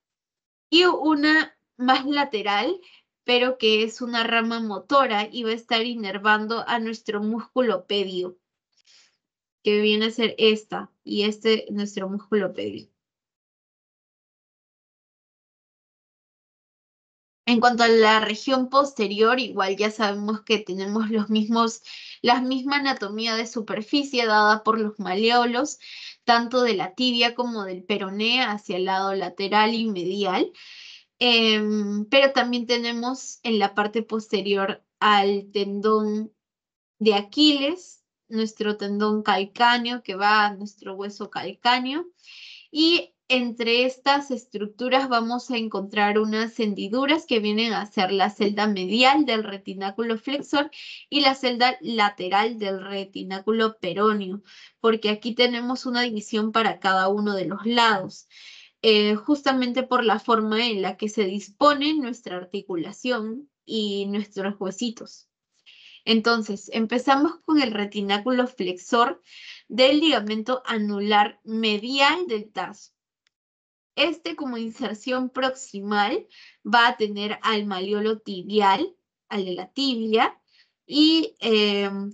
y una más lateral, pero que es una rama motora y va a estar inervando a nuestro músculo pedio, que viene a ser esta, y nuestro músculo pedio. En cuanto a la región posterior, igual ya sabemos que tenemos la misma anatomía de superficie dada por los maleolos, tanto de la tibia como del peroné hacia el lado lateral y medial. Pero también tenemos en la parte posterior al tendón de Aquiles, nuestro tendón calcáneo que va a nuestro hueso calcáneo, y entre estas estructuras vamos a encontrar unas hendiduras que vienen a ser la celda medial del retináculo flexor y la celda lateral del retináculo peroneo, porque aquí tenemos una división para cada uno de los lados. Justamente por la forma en la que se dispone nuestra articulación y nuestros huesitos. Entonces, empezamos con el retináculo flexor del ligamento anular medial del tarso. Este, como inserción proximal, va a tener al maleolo tibial, al de la tibia, y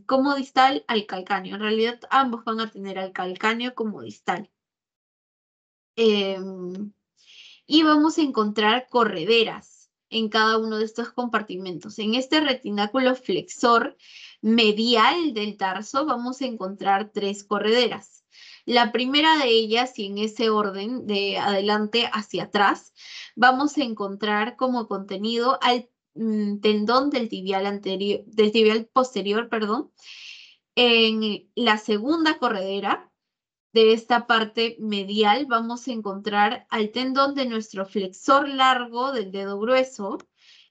como distal al calcáneo. En realidad, ambos van a tener al calcáneo como distal. Y vamos a encontrar correderas en cada uno de estos compartimentos. En este retináculo flexor medial del tarso vamos a encontrar 3 correderas. La primera de ellas, y en ese orden de adelante hacia atrás, vamos a encontrar como contenido al tendón del tibial posterior, perdón. En la segunda corredera de esta parte medial vamos a encontrar al tendón de nuestro flexor largo del dedo grueso,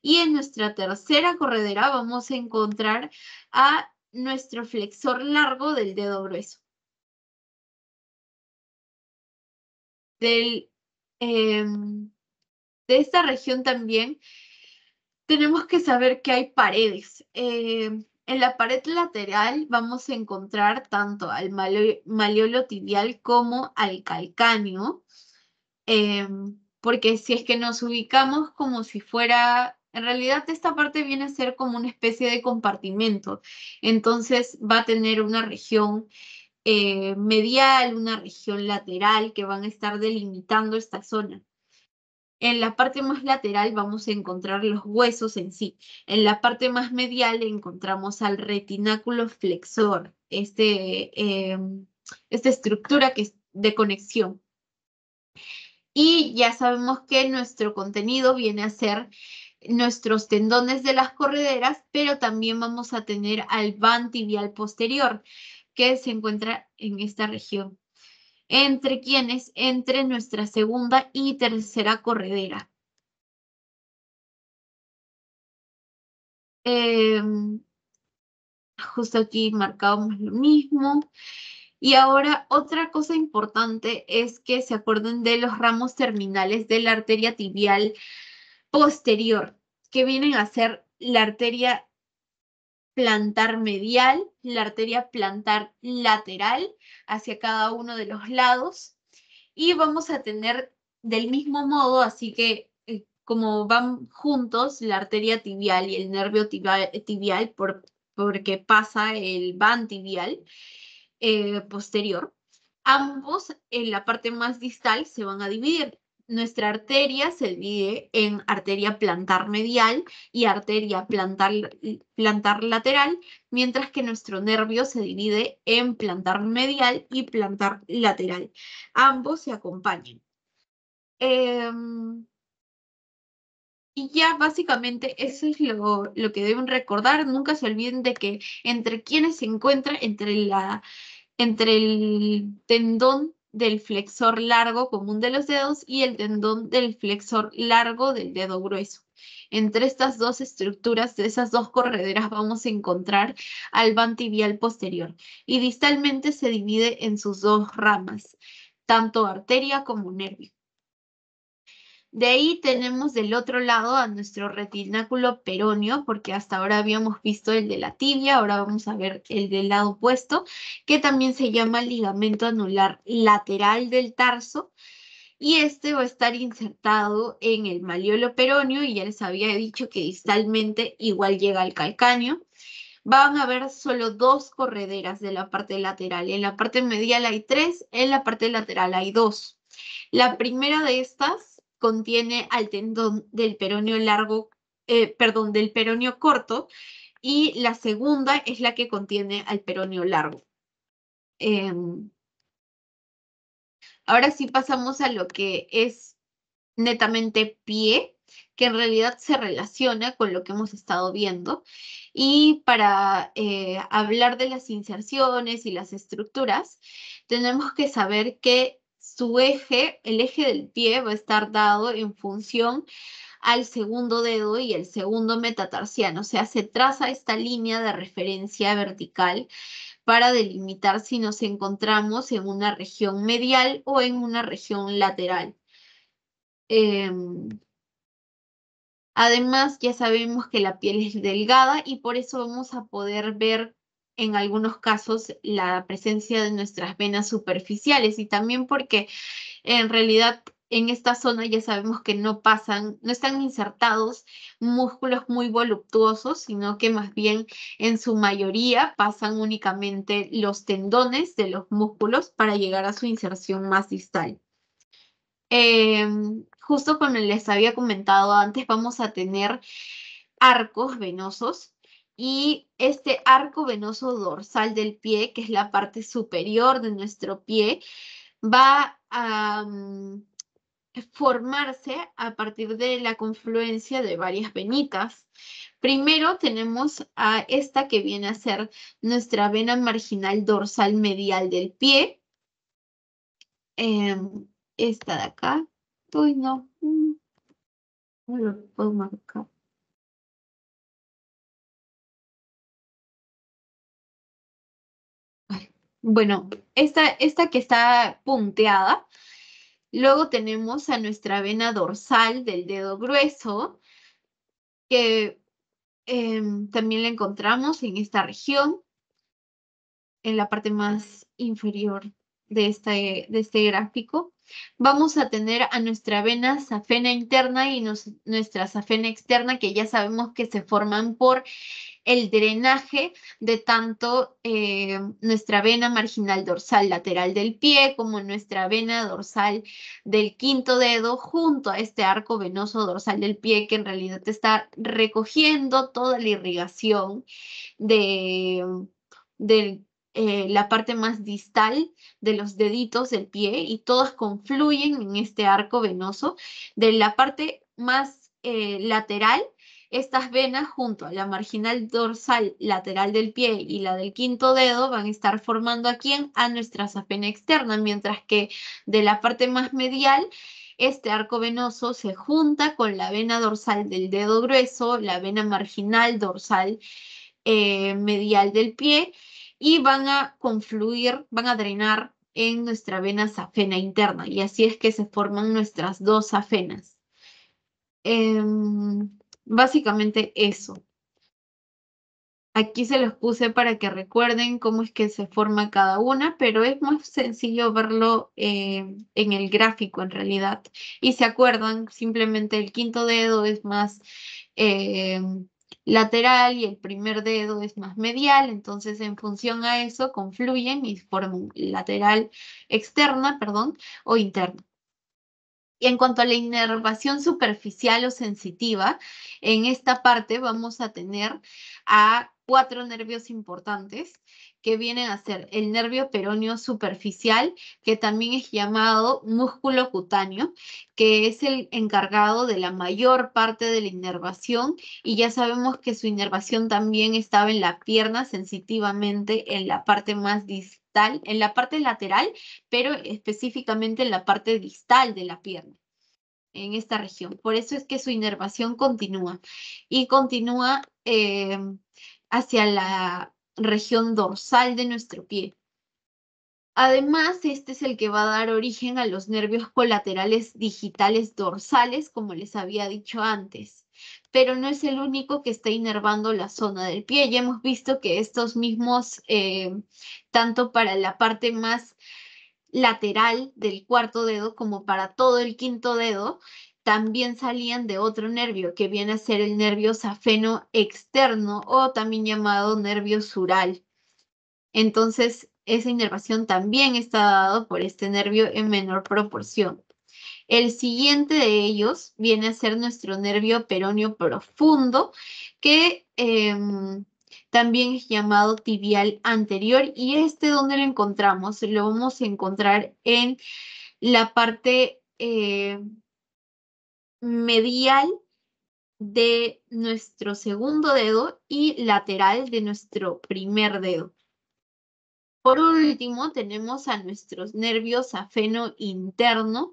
y en nuestra tercera corredera vamos a encontrar a nuestro flexor largo del dedo grueso. De esta región también tenemos que saber que hay paredes. En la pared lateral vamos a encontrar tanto al maleolo tibial como al calcáneo, porque si es que nos ubicamos como si fuera, en realidad esta parte viene a ser como una especie de compartimento, entonces va a tener una región medial, una región lateral que van a estar delimitando esta zona. En la parte más lateral vamos a encontrar los huesos en sí. En la parte más medial encontramos al retináculo flexor, esta estructura que es de conexión. Y ya sabemos que nuestro contenido viene a ser nuestros tendones de las correderas, pero también vamos a tener al van tibial posterior, que se encuentra en esta región. ¿Entre quiénes? Entre nuestra segunda y tercera corredera. Justo aquí marcábamos lo mismo. Y ahora otra cosa importante es que se acuerden de los ramos terminales de la arteria tibial posterior, que vienen a ser la arteria plantar medial, la arteria plantar lateral hacia cada uno de los lados. Y vamos a tener del mismo modo, así que como van juntos la arteria tibial y el nervio tibial porque pasa el van tibial posterior, ambos en la parte más distal se van a dividir. Nuestra arteria se divide en arteria plantar medial y arteria plantar lateral, mientras que nuestro nervio se divide en plantar medial y plantar lateral. Ambos se acompañan. Y ya básicamente eso es lo que deben recordar. Nunca se olviden de que entre quienes se encuentra entre el tendón del flexor largo común de los dedos y el tendón del flexor largo del dedo grueso. Entre estas dos estructuras, de esas dos correderas, vamos a encontrar al van tibial posterior. Y distalmente se divide en sus dos ramas, tanto arteria como nervio. De ahí tenemos del otro lado a nuestro retináculo peroneo, porque hasta ahora habíamos visto el de la tibia, ahora vamos a ver el del lado opuesto, que también se llama ligamento anular lateral del tarso, y este va a estar insertado en el malleolo peroneo, y ya les había dicho que distalmente igual llega al calcáneo. Van a haber solo dos correderas de la parte lateral, en la parte medial hay 3, en la parte lateral hay 2. La primera de estas contiene al tendón del peroneo largo, del peroneo corto, y la segunda es la que contiene al peroneo largo. Ahora sí pasamos a lo que es netamente pie, que en realidad se relaciona con lo que hemos estado viendo. Y para hablar de las inserciones y las estructuras, tenemos que saber que su eje, el eje del pie, va a estar dado en función al segundo dedo y el segundo metatarsiano. O sea, se traza esta línea de referencia vertical para delimitar si nos encontramos en una región medial o en una región lateral. Además, ya sabemos que la piel es delgada y por eso vamos a poder ver en algunos casos la presencia de nuestras venas superficiales y también porque en realidad en esta zona ya sabemos que no están insertados músculos muy voluptuosos, sino que más bien en su mayoría pasan únicamente los tendones de los músculos para llegar a su inserción más distal. Justo como les había comentado antes, vamos a tener arcos venosos y este arco venoso dorsal del pie, que es la parte superior de nuestro pie, va a formarse a partir de la confluencia de varias venitas. Primero tenemos a esta que viene a ser nuestra vena marginal dorsal medial del pie. Esta de acá. Uy, no. No lo puedo marcar. Bueno, esta que está punteada. Luego tenemos a nuestra vena dorsal del dedo grueso, que también la encontramos en esta región, en la parte más inferior de este gráfico. Vamos a tener a nuestra vena safena interna y nuestra safena externa, que ya sabemos que se forman por el drenaje de tanto nuestra vena marginal dorsal lateral del pie como nuestra vena dorsal del quinto dedo junto a este arco venoso dorsal del pie que en realidad está recogiendo toda la irrigación de la parte más distal de los deditos del pie y todas confluyen en este arco venoso. De la parte más lateral, estas venas junto a la marginal dorsal lateral del pie y la del quinto dedo van a estar formando aquí a nuestra safena externa, mientras que de la parte más medial, este arco venoso se junta con la vena dorsal del dedo grueso, la vena marginal dorsal medial del pie y van a confluir, van a drenar en nuestra vena safena interna y así es que se forman nuestras dos safenas. Básicamente eso. Aquí se los puse para que recuerden cómo es que se forma cada una, pero es más sencillo verlo en el gráfico en realidad. Y se acuerdan, simplemente el quinto dedo es más eh, lateral y el primer dedo es más medial, entonces en función a eso confluyen y forman lateral externa, perdón, o interna. Y en cuanto a la inervación superficial o sensitiva, en esta parte vamos a tener a 4 nervios importantes que vienen a ser el nervio peroneo superficial, que también es llamado músculo cutáneo, que es el encargado de la mayor parte de la inervación, y ya sabemos que su inervación también estaba en la pierna sensitivamente en la parte más distal, en la parte lateral, pero específicamente en la parte distal de la pierna, en esta región. Por eso es que su inervación continúa y continúa hacia la región dorsal de nuestro pie. Además, este es el que va a dar origen a los nervios colaterales digitales dorsales, como les había dicho antes. Pero no es el único que está inervando la zona del pie. Ya hemos visto que estos mismos, tanto para la parte más lateral del cuarto dedo como para todo el quinto dedo, también salían de otro nervio que viene a ser el nervio safeno externo o también llamado nervio sural. Entonces, esa inervación también está dado por este nervio en menor proporción. El siguiente de ellos viene a ser nuestro nervio peroneo profundo, que también es llamado tibial anterior. ¿Y este dónde lo encontramos? Lo vamos a encontrar en la parte medial de nuestro segundo dedo y lateral de nuestro primer dedo. Por último, tenemos a nuestros nervios safeno interno,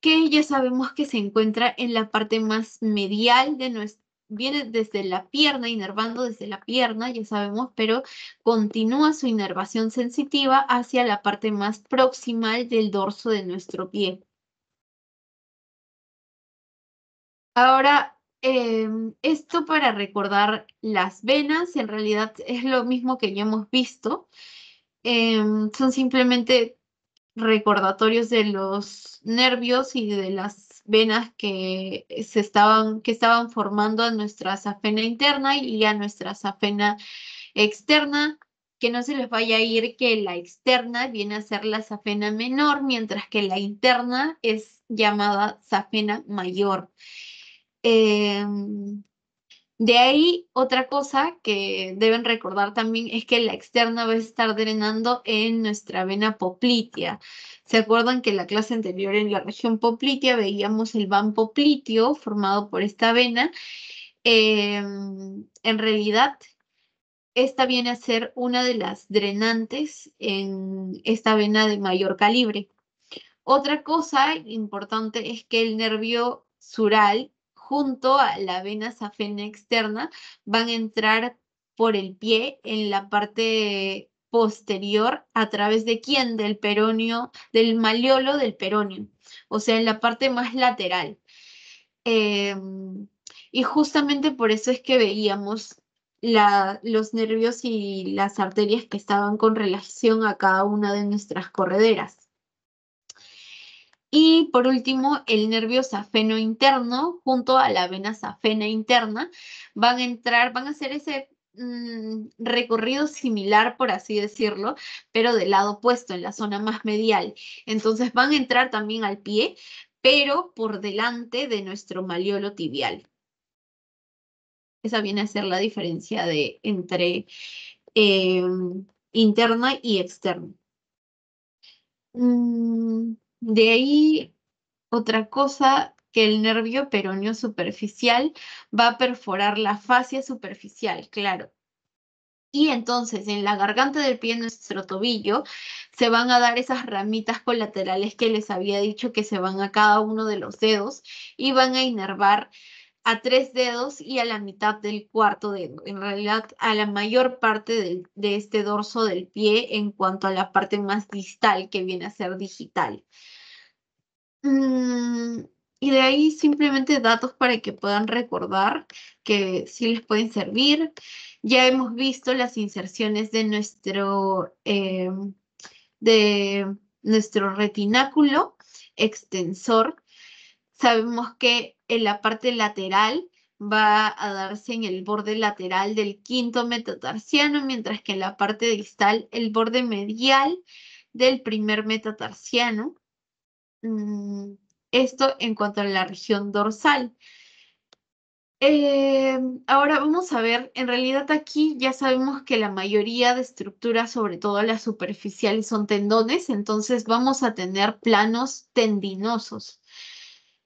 que ya sabemos que se encuentra en la parte más medial de nuestro, viene desde la pierna, inervando desde la pierna, ya sabemos, pero continúa su inervación sensitiva hacia la parte más proximal del dorso de nuestro pie. Ahora, esto para recordar las venas, en realidad es lo mismo que ya hemos visto. Son simplemente recordatorios de los nervios y de las venas que estaban formando a nuestra safena interna y a nuestra safena externa. Que no se les vaya a ir que la externa viene a ser la safena menor, mientras que la interna es llamada safena mayor. De ahí, otra cosa que deben recordar también es que la externa va a estar drenando en nuestra vena poplitea. ¿Se acuerdan que en la clase anterior en la región poplitea veíamos el van popliteo formado por esta vena? En realidad, esta viene a ser una de las drenantes en esta vena de mayor calibre. Otra cosa importante es que el nervio sural junto a la vena safena externa van a entrar por el pie en la parte posterior a través de quién, del peroneo, del maleolo del peroneo, o sea, en la parte más lateral. Y justamente por eso es que veíamos los nervios y las arterias que estaban con relación a cada una de nuestras correderas. Y por último, el nervio safeno interno junto a la vena safena interna van a entrar, van a hacer ese recorrido similar, por así decirlo, pero del lado opuesto, en la zona más medial. Entonces van a entrar también al pie, pero por delante de nuestro maleolo tibial. Esa viene a ser la diferencia entre interna y externa. De ahí, otra cosa, que el nervio peroneo superficial va a perforar la fascia superficial, claro. Y entonces en la garganta del pie, en nuestro tobillo, se van a dar esas ramitas colaterales que les había dicho que se van a cada uno de los dedos y van a inervar a 3 dedos y a la mitad del cuarto dedo. En realidad, a la mayor parte de este dorso del pie en cuanto a la parte más distal que viene a ser digital. Y de ahí simplemente datos para que puedan recordar que sí les pueden servir. Ya hemos visto las inserciones de nuestro retináculo extensor. Sabemos que en la parte lateral va a darse en el borde lateral del quinto metatarsiano, mientras que en la parte distal el borde medial del primer metatarsiano. Esto en cuanto a la región dorsal. Ahora vamos a ver, en realidad aquí ya sabemos que la mayoría de estructuras, sobre todo las superficiales, son tendones, entonces vamos a tener planos tendinosos.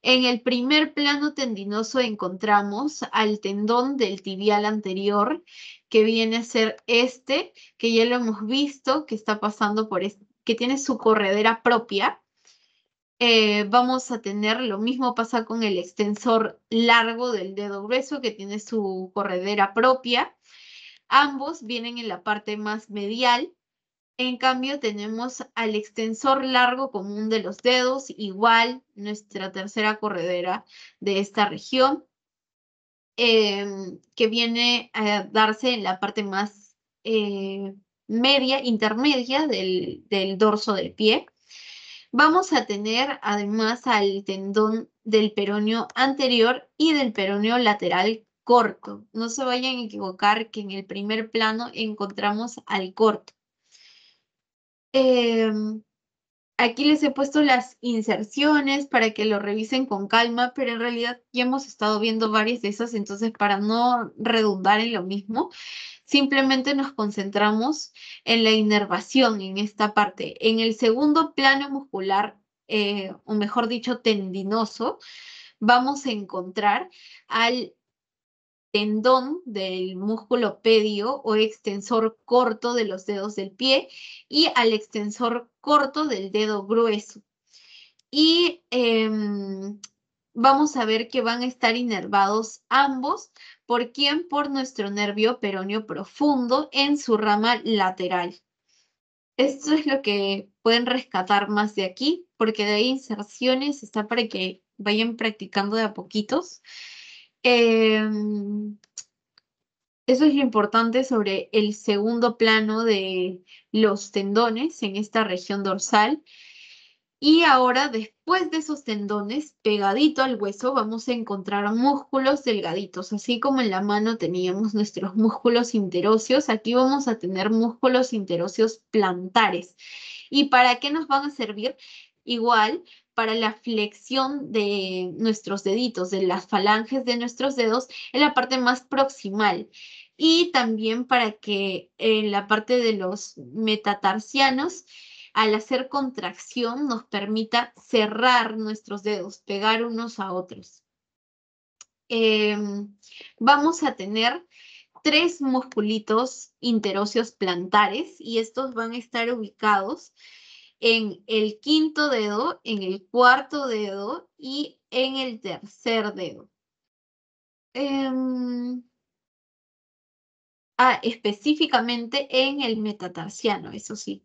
En el primer plano tendinoso encontramos al tendón del tibial anterior, que viene a ser este, que ya lo hemos visto, que está pasando por que tiene su corredera propia. Vamos a tener lo mismo pasa con el extensor largo del dedo grueso que tiene su corredera propia. Ambos vienen en la parte más medial. En cambio, tenemos al extensor largo común de los dedos, igual nuestra tercera corredera de esta región, que viene a darse en la parte más intermedia del dorso del pie. Vamos a tener además al tendón del peroneo anterior y del peroneo lateral corto. No se vayan a equivocar que en el primer plano encontramos al corto. Aquí les he puesto las inserciones para que lo revisen con calma, pero en realidad ya hemos estado viendo varias de esas, entonces para no redundar en lo mismo, simplemente nos concentramos en la inervación en esta parte. En el segundo plano muscular, o mejor dicho, tendinoso, vamos a encontrar al tendón del músculo pedio o extensor corto de los dedos del pie y al extensor corto del dedo grueso. Y vamos a ver que van a estar inervados ambos. ¿Por quién? Por nuestro nervio peroneo profundo en su rama lateral. Esto es lo que pueden rescatar más de aquí, porque de ahí inserciones está para que vayan practicando de a poquitos. Eso es lo importante sobre el segundo plano de los tendones en esta región dorsal. Y ahora, después de esos tendones, pegadito al hueso, vamos a encontrar músculos delgaditos. Así como en la mano teníamos nuestros músculos interóseos, aquí vamos a tener músculos interóseos plantares. ¿Y para qué nos van a servir? Igual, para la flexión de nuestros deditos, de las falanges de nuestros dedos, en la parte más proximal. Y también para que en la parte de los metatarsianos, al hacer contracción, nos permita cerrar nuestros dedos, pegar unos a otros. Vamos a tener 3 musculitos interóseos plantares y estos van a estar ubicados en el quinto dedo, en el cuarto dedo y en el tercer dedo. Específicamente en el metatarsiano, eso sí.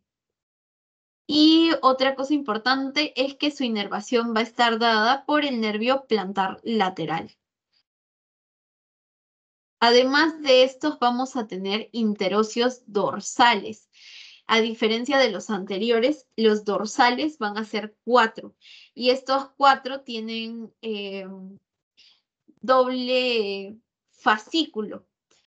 Y otra cosa importante es que su inervación va a estar dada por el nervio plantar lateral. Además de estos, vamos a tener interóseos dorsales. A diferencia de los anteriores, los dorsales van a ser 4. Y estos 4 tienen doble fascículo.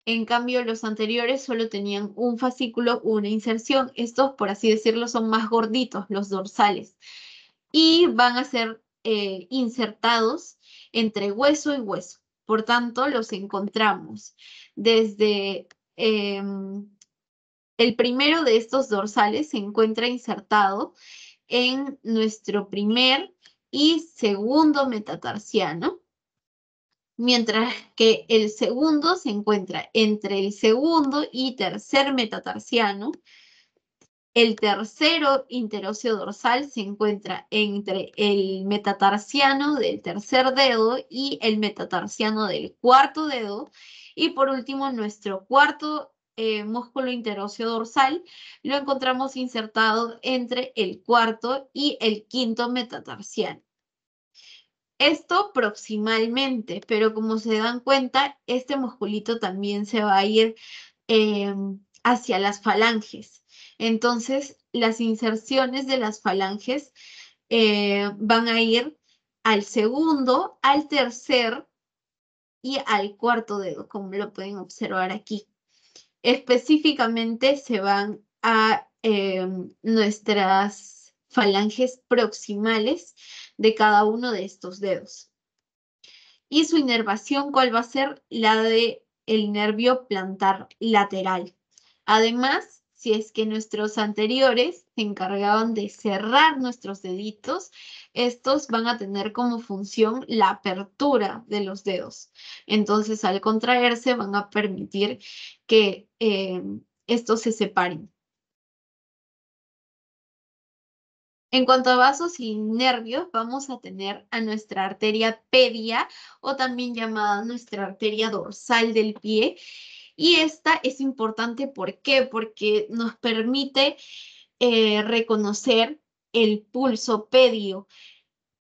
En cambio, los anteriores solo tenían un fascículo, una inserción. Estos, por así decirlo, son más gorditos, los dorsales. Y van a ser insertados entre hueso y hueso. Por tanto, los encontramos desde el primero de estos dorsales se encuentra insertado en nuestro primer y segundo metatarsiano, mientras que el segundo se encuentra entre el segundo y tercer metatarsiano. El tercero interóseo dorsal se encuentra entre el metatarsiano del tercer dedo y el metatarsiano del cuarto dedo. Y por último, nuestro cuarto músculo interóseo dorsal lo encontramos insertado entre el cuarto y el quinto metatarsiano. Esto proximalmente, pero como se dan cuenta, este musculito también se va a ir hacia las falanges. Entonces, las inserciones de las falanges van a ir al segundo, al tercer y al cuarto dedo, como lo pueden observar aquí. Específicamente se van a nuestras falanges proximales de cada uno de estos dedos. Y su inervación, ¿cuál va a ser? La de el nervio plantar lateral. Además, si es que nuestros anteriores se encargaban de cerrar nuestros deditos, estos van a tener como función la apertura de los dedos. Entonces, al contraerse, van a permitir que estos se separen. En cuanto a vasos y nervios, vamos a tener a nuestra arteria pedia o también llamada nuestra arteria dorsal del pie. Y esta es importante, ¿por qué? Porque nos permite reconocer el pulso pedio.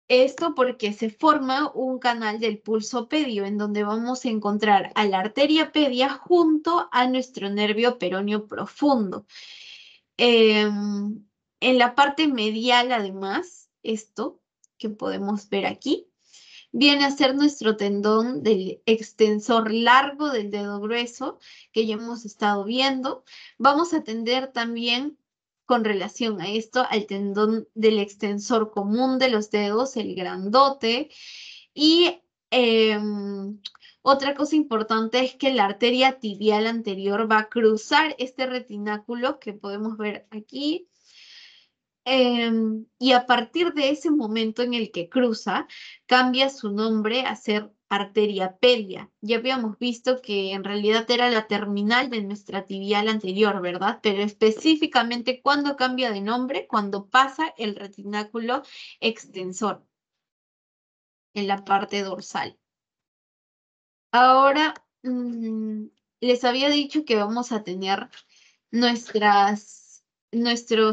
Esto porque se forma un canal del pulso pedio en donde vamos a encontrar a la arteria pedia junto a nuestro nervio peroneo profundo. En la parte medial, además, esto que podemos ver aquí, viene a ser nuestro tendón del extensor largo del dedo grueso, que ya hemos estado viendo. Vamos a atender también con relación a esto al tendón del extensor común de los dedos, el grandote. Y otra cosa importante es que la arteria tibial anterior va a cruzar este retináculo que podemos ver aquí. Y a partir de ese momento en el que cruza, cambia su nombre a ser arteria pedia. Ya habíamos visto que en realidad era la terminal de nuestra tibial anterior, ¿verdad? Pero específicamente, ¿cuándo cambia de nombre? Cuando pasa el retináculo extensor en la parte dorsal. Ahora, les había dicho que vamos a tener nuestros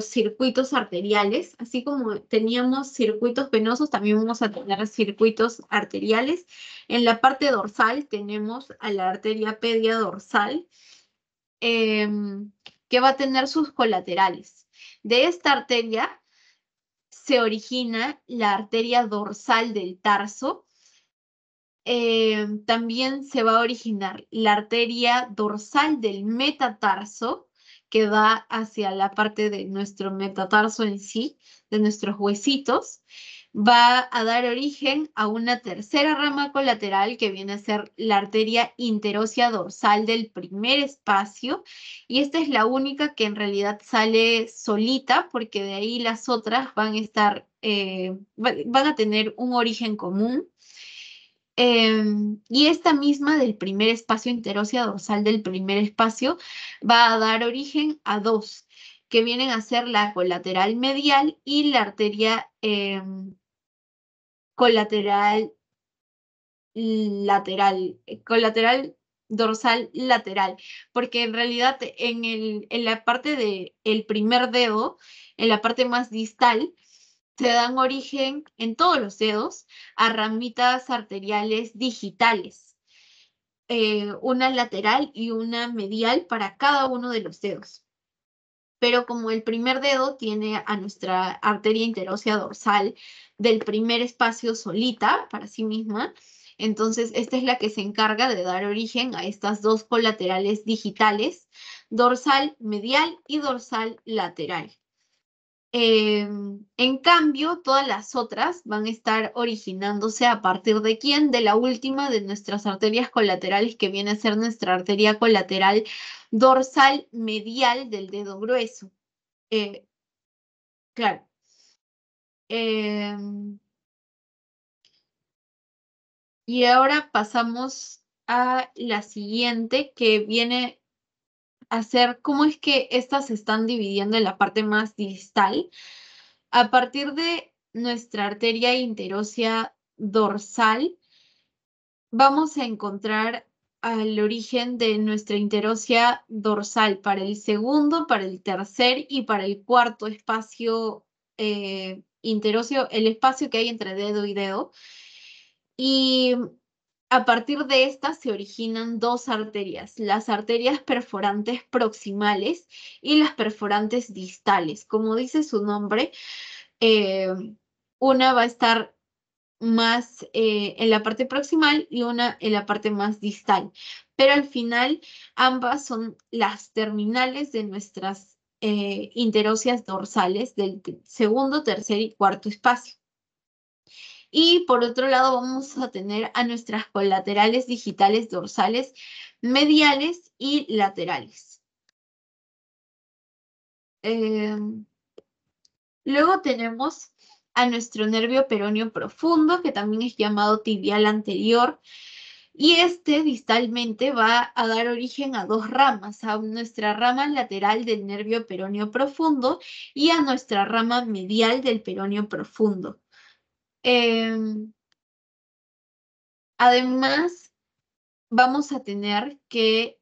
circuitos arteriales, así como teníamos circuitos venosos, también vamos a tener circuitos arteriales. En la parte dorsal tenemos a la arteria pedia dorsal, que va a tener sus colaterales. De esta arteria se origina la arteria dorsal del tarso. También se va a originar la arteria dorsal del metatarso, que va hacia la parte de nuestro metatarso en sí, de nuestros huesitos. Va a dar origen a una tercera rama colateral que viene a ser la arteria interósea dorsal del primer espacio, y esta es la única que en realidad sale solita, porque de ahí las otras van a estar, van a tener un origen común. Y esta misma del primer espacio interósea dorsal del primer espacio va a dar origen a dos, que vienen a ser la colateral medial y la arteria colateral lateral, colateral dorsal lateral, porque en realidad en la parte del primer dedo, en la parte más distal, se dan origen en todos los dedos a ramitas arteriales digitales, una lateral y una medial para cada uno de los dedos. Pero como el primer dedo tiene a nuestra arteria interósea dorsal del primer espacio solita para sí misma, entonces esta es la que se encarga de dar origen a estas dos colaterales digitales, dorsal medial y dorsal lateral. En cambio, todas las otras van a estar originándose a partir de ¿quién? De la última de nuestras arterias colaterales, que viene a ser nuestra arteria colateral dorsal medial del dedo grueso. Claro. Y ahora pasamos a la siguiente, que viene a ser cómo es que estas se están dividiendo en la parte más distal. A partir de nuestra arteria interósea dorsal, vamos a encontrar al origen de nuestra interósea dorsal para el segundo, para el tercer y para el cuarto espacio interóseo, el espacio que hay entre dedo y dedo. Y a partir de estas se originan dos arterias, las arterias perforantes proximales y las perforantes distales. Como dice su nombre, eh, una va a estar más en la parte proximal y una en la parte más distal. Pero al final ambas son las terminales de nuestras interóseas dorsales del segundo, tercer y cuarto espacio. Y por otro lado vamos a tener a nuestras colaterales digitales dorsales, mediales y laterales. Luego tenemos a nuestro nervio peroneo profundo, que también es llamado tibial anterior, y este distalmente va a dar origen a dos ramas, a nuestra rama lateral del nervio peroneo profundo y a nuestra rama medial del peroneo profundo. Además, vamos a tener que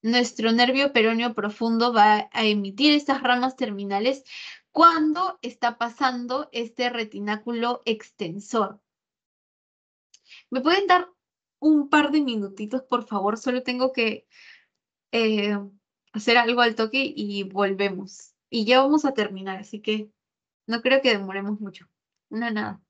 nuestro nervio peroneo profundo va a emitir estas ramas terminales cuando está pasando este retináculo extensor. ¿Me pueden dar un par de minutitos, por favor? Solo tengo que eh, hacer algo al toque y volvemos. Y ya vamos a terminar, así que no creo que demoremos mucho. No, nada.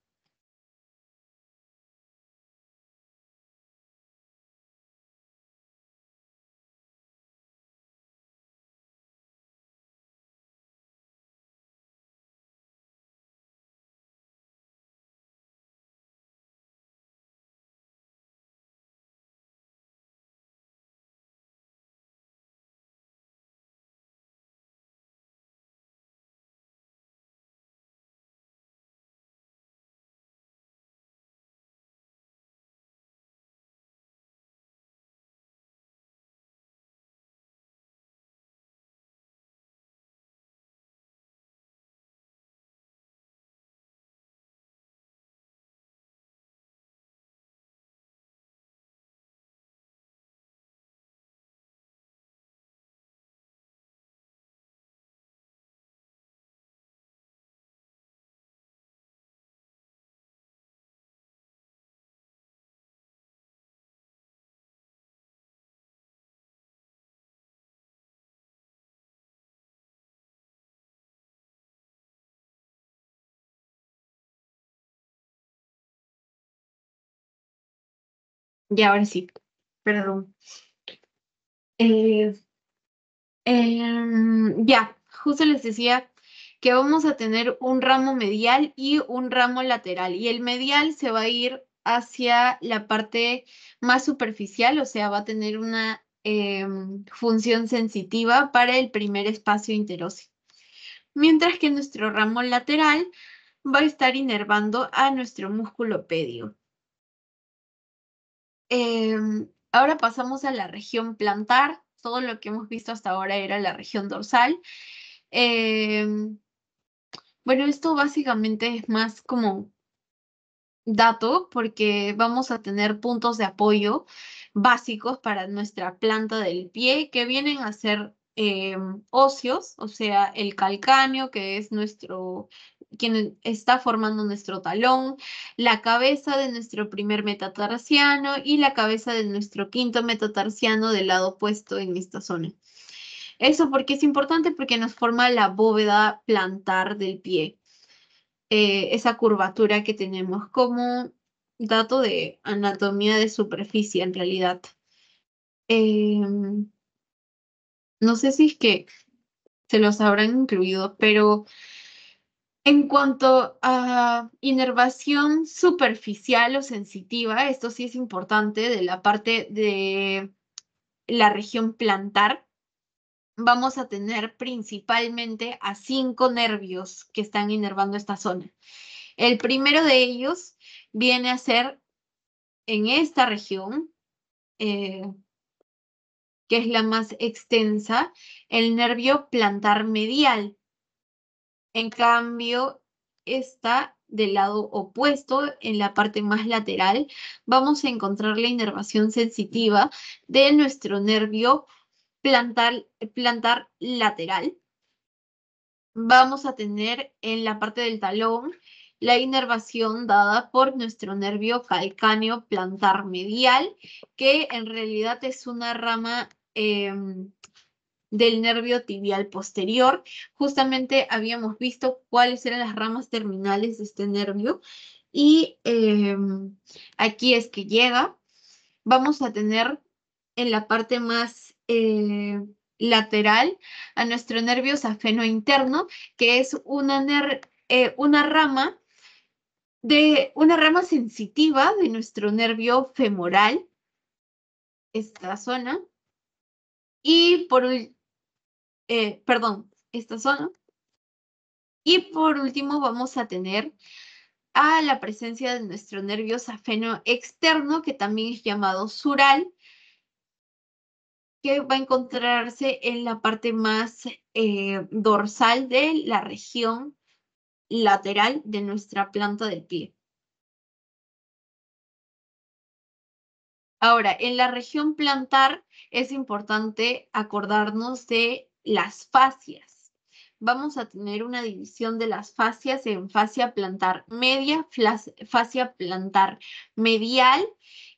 Ya, ahora sí. Perdón. Eh, ya, justo les decía que vamos a tener un ramo medial y un ramo lateral. Y el medial se va a ir hacia la parte más superficial, o sea, va a tener una función sensitiva para el primer espacio interóseo. Mientras que nuestro ramo lateral va a estar inervando a nuestro músculo pédio. Ahora pasamos a la región plantar. Todo lo que hemos visto hasta ahora era la región dorsal. Bueno, esto básicamente es más como dato porque vamos a tener puntos de apoyo básicos para nuestra planta del pie que vienen a ser óseos, o sea, el calcáneo, que es quien está formando nuestro talón, la cabeza de nuestro primer metatarsiano y la cabeza de nuestro quinto metatarsiano del lado opuesto en esta zona. Eso porque es importante porque nos forma la bóveda plantar del pie, esa curvatura que tenemos como dato de anatomía de superficie en realidad. No sé si es que se los habrán incluido, pero en cuanto a inervación superficial o sensitiva, esto sí es importante de la parte de la región plantar. Vamos a tener principalmente a 5 nervios que están inervando esta zona. El primero de ellos viene a ser en esta región, eh, que es la más extensa, el nervio plantar medial. En cambio, está del lado opuesto, en la parte más lateral, vamos a encontrar la inervación sensitiva de nuestro nervio plantar lateral. Vamos a tener en la parte del talón la inervación dada por nuestro nervio calcáneo plantar medial, que en realidad es una rama del nervio tibial posterior. Justamente habíamos visto cuáles eran las ramas terminales de este nervio y aquí es que llega. Vamos a tener en la parte más lateral a nuestro nervio safeno interno, que es una rama sensitiva de nuestro nervio femoral, esta zona, y esta zona. Y por último vamos a tener a la presencia de nuestro nervio safeno externo, que también es llamado sural, que va a encontrarse en la parte más dorsal de la región lateral de nuestra planta del pie. Ahora, en la región plantar es importante acordarnos de las fascias. Vamos a tener una división de las fascias en fascia plantar media, fascia plantar medial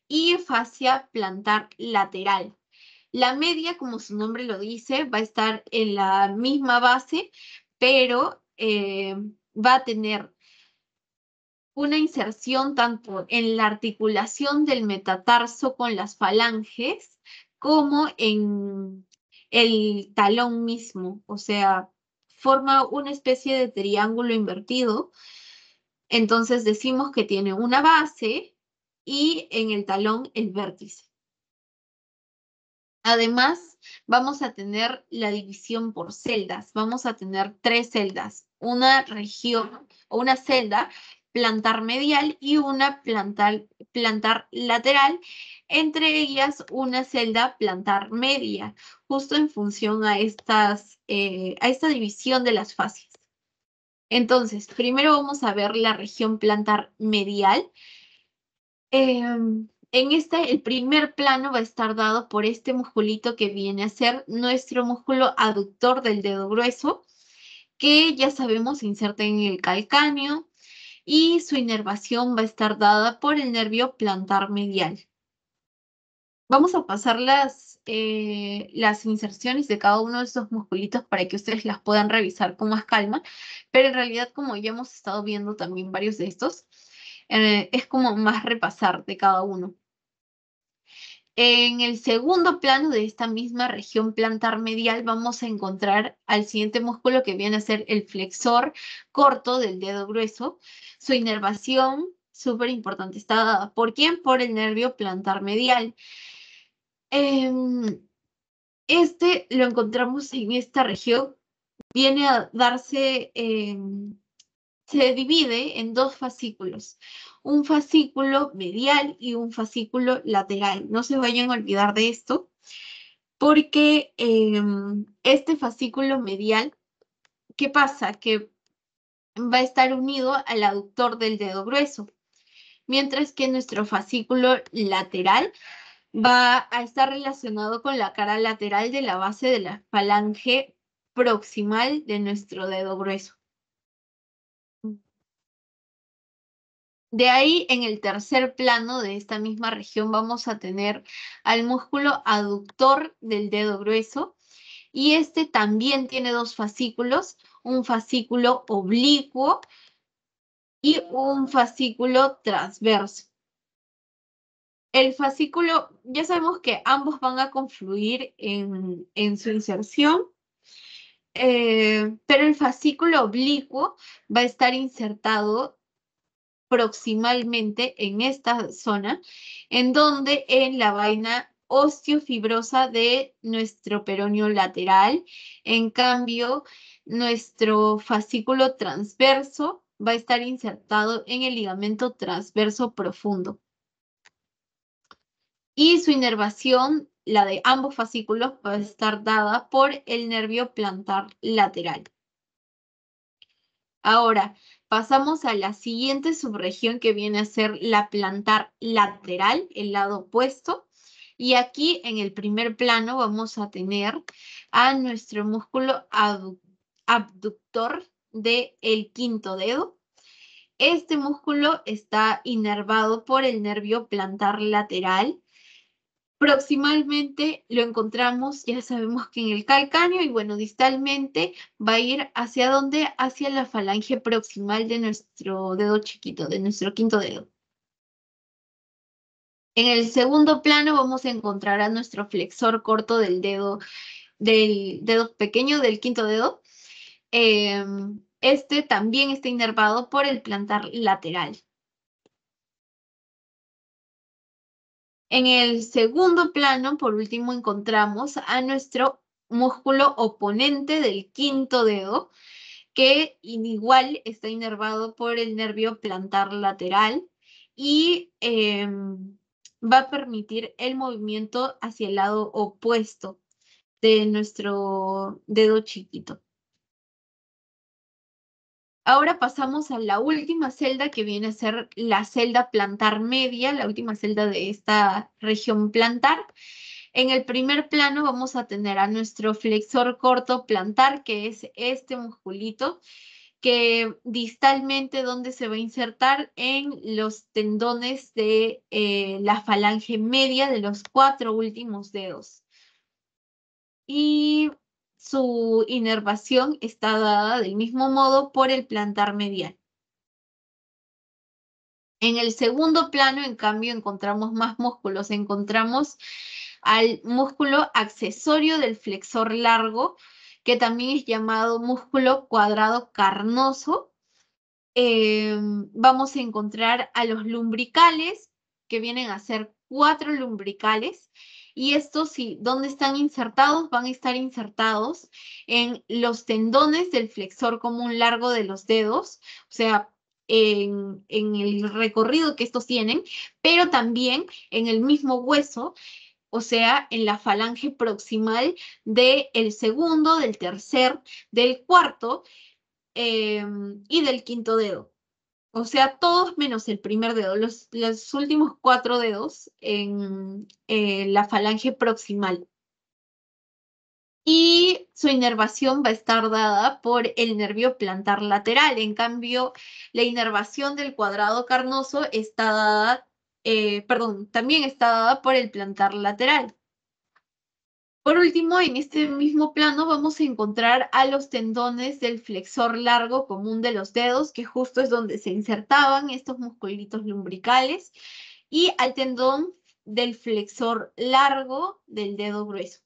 y fascia plantar lateral. La media, como su nombre lo dice, va a estar en la misma base, pero va a tener una inserción tanto en la articulación del metatarso con las falanges como en el talón mismo, o sea, forma una especie de triángulo invertido. Entonces decimos que tiene una base y en el talón el vértice. Además, vamos a tener la división por celdas. Vamos a tener 3 celdas, una región o una celda plantar medial y una plantar lateral, entre ellas una celda plantar media, justo en función a esta división de las fascias. Entonces, primero vamos a ver la región plantar medial. El primer plano va a estar dado por este musculito que viene a ser nuestro músculo aductor del dedo grueso, que ya sabemos se inserta en el calcáneo y su inervación va a estar dada por el nervio plantar medial. Vamos a pasar las inserciones de cada uno de estos musculitos para que ustedes las puedan revisar con más calma, pero en realidad, como ya hemos estado viendo también varios de estos, es como más repasar de cada uno. En el segundo plano de esta misma región plantar medial vamos a encontrar al siguiente músculo que viene a ser el flexor corto del dedo grueso. Su inervación, súper importante, está dada ¿por quién? Por el nervio plantar medial. Este lo encontramos en esta región, viene a darse, se divide en 2 fascículos, un fascículo medial y un fascículo lateral. No se vayan a olvidar de esto, porque este fascículo medial, ¿qué pasa? Que va a estar unido al aductor del dedo grueso, mientras que nuestro fascículo lateral va a estar relacionado con la cara lateral de la base de la falange proximal de nuestro dedo grueso. De ahí, en el tercer plano de esta misma región, vamos a tener al músculo aductor del dedo grueso, y este también tiene 2 fascículos, un fascículo oblicuo y un fascículo transverso. El fascículo, ya sabemos que ambos van a confluir en su inserción, pero el fascículo oblicuo va a estar insertado proximalmente en esta zona, en donde en la vaina osteofibrosa de nuestro peroneo lateral. En cambio, nuestro fascículo transverso va a estar insertado en el ligamento transverso profundo. Y su inervación, la de ambos fascículos, va a estar dada por el nervio plantar lateral. Ahora, pasamos a la siguiente subregión que viene a ser la plantar lateral, el lado opuesto. Y aquí en el primer plano vamos a tener a nuestro músculo abductor del quinto dedo. Este músculo está inervado por el nervio plantar lateral. Proximalmente lo encontramos, ya sabemos que en el calcáneo, y bueno, distalmente va a ir ¿hacia dónde? Hacia la falange proximal de nuestro dedo chiquito, de nuestro quinto dedo. En el segundo plano vamos a encontrar a nuestro flexor corto del dedo pequeño, del quinto dedo. Este también está inervado por el plantar lateral. En el segundo plano, por último, encontramos a nuestro músculo oponente del quinto dedo, que igual está inervado por el nervio plantar lateral y va a permitir el movimiento hacia el lado opuesto de nuestro dedo chiquito. Ahora pasamos a la última celda, que viene a ser la celda plantar media, la última celda de esta región plantar. En el primer plano vamos a tener a nuestro flexor corto plantar, que es este musculito, que distalmente donde se va a insertar en los tendones de la falange media de los 4 últimos dedos. Y su inervación está dada del mismo modo por el plantar medial. En el segundo plano, en cambio, encontramos más músculos. Encontramos al músculo accesorio del flexor largo, que también es llamado músculo cuadrado carnoso. Vamos a encontrar a los lumbricales, que vienen a ser 4 lumbricales. Y estos, ¿dónde están insertados? Van a estar insertados en los tendones del flexor común largo de los dedos, o sea, en el recorrido que estos tienen, pero también en el mismo hueso, o sea, en la falange proximal del segundo, del tercer, del cuarto y del quinto dedo. O sea, todos menos el primer dedo, los últimos 4 dedos en la falange proximal. Y su inervación va a estar dada por el nervio plantar lateral. En cambio, la inervación del cuadrado carnoso está dada, también está dada por el plantar lateral. Por último, en este mismo plano vamos a encontrar a los tendones del flexor largo común de los dedos, que justo es donde se insertaban estos musculitos lumbricales, y al tendón del flexor largo del dedo grueso.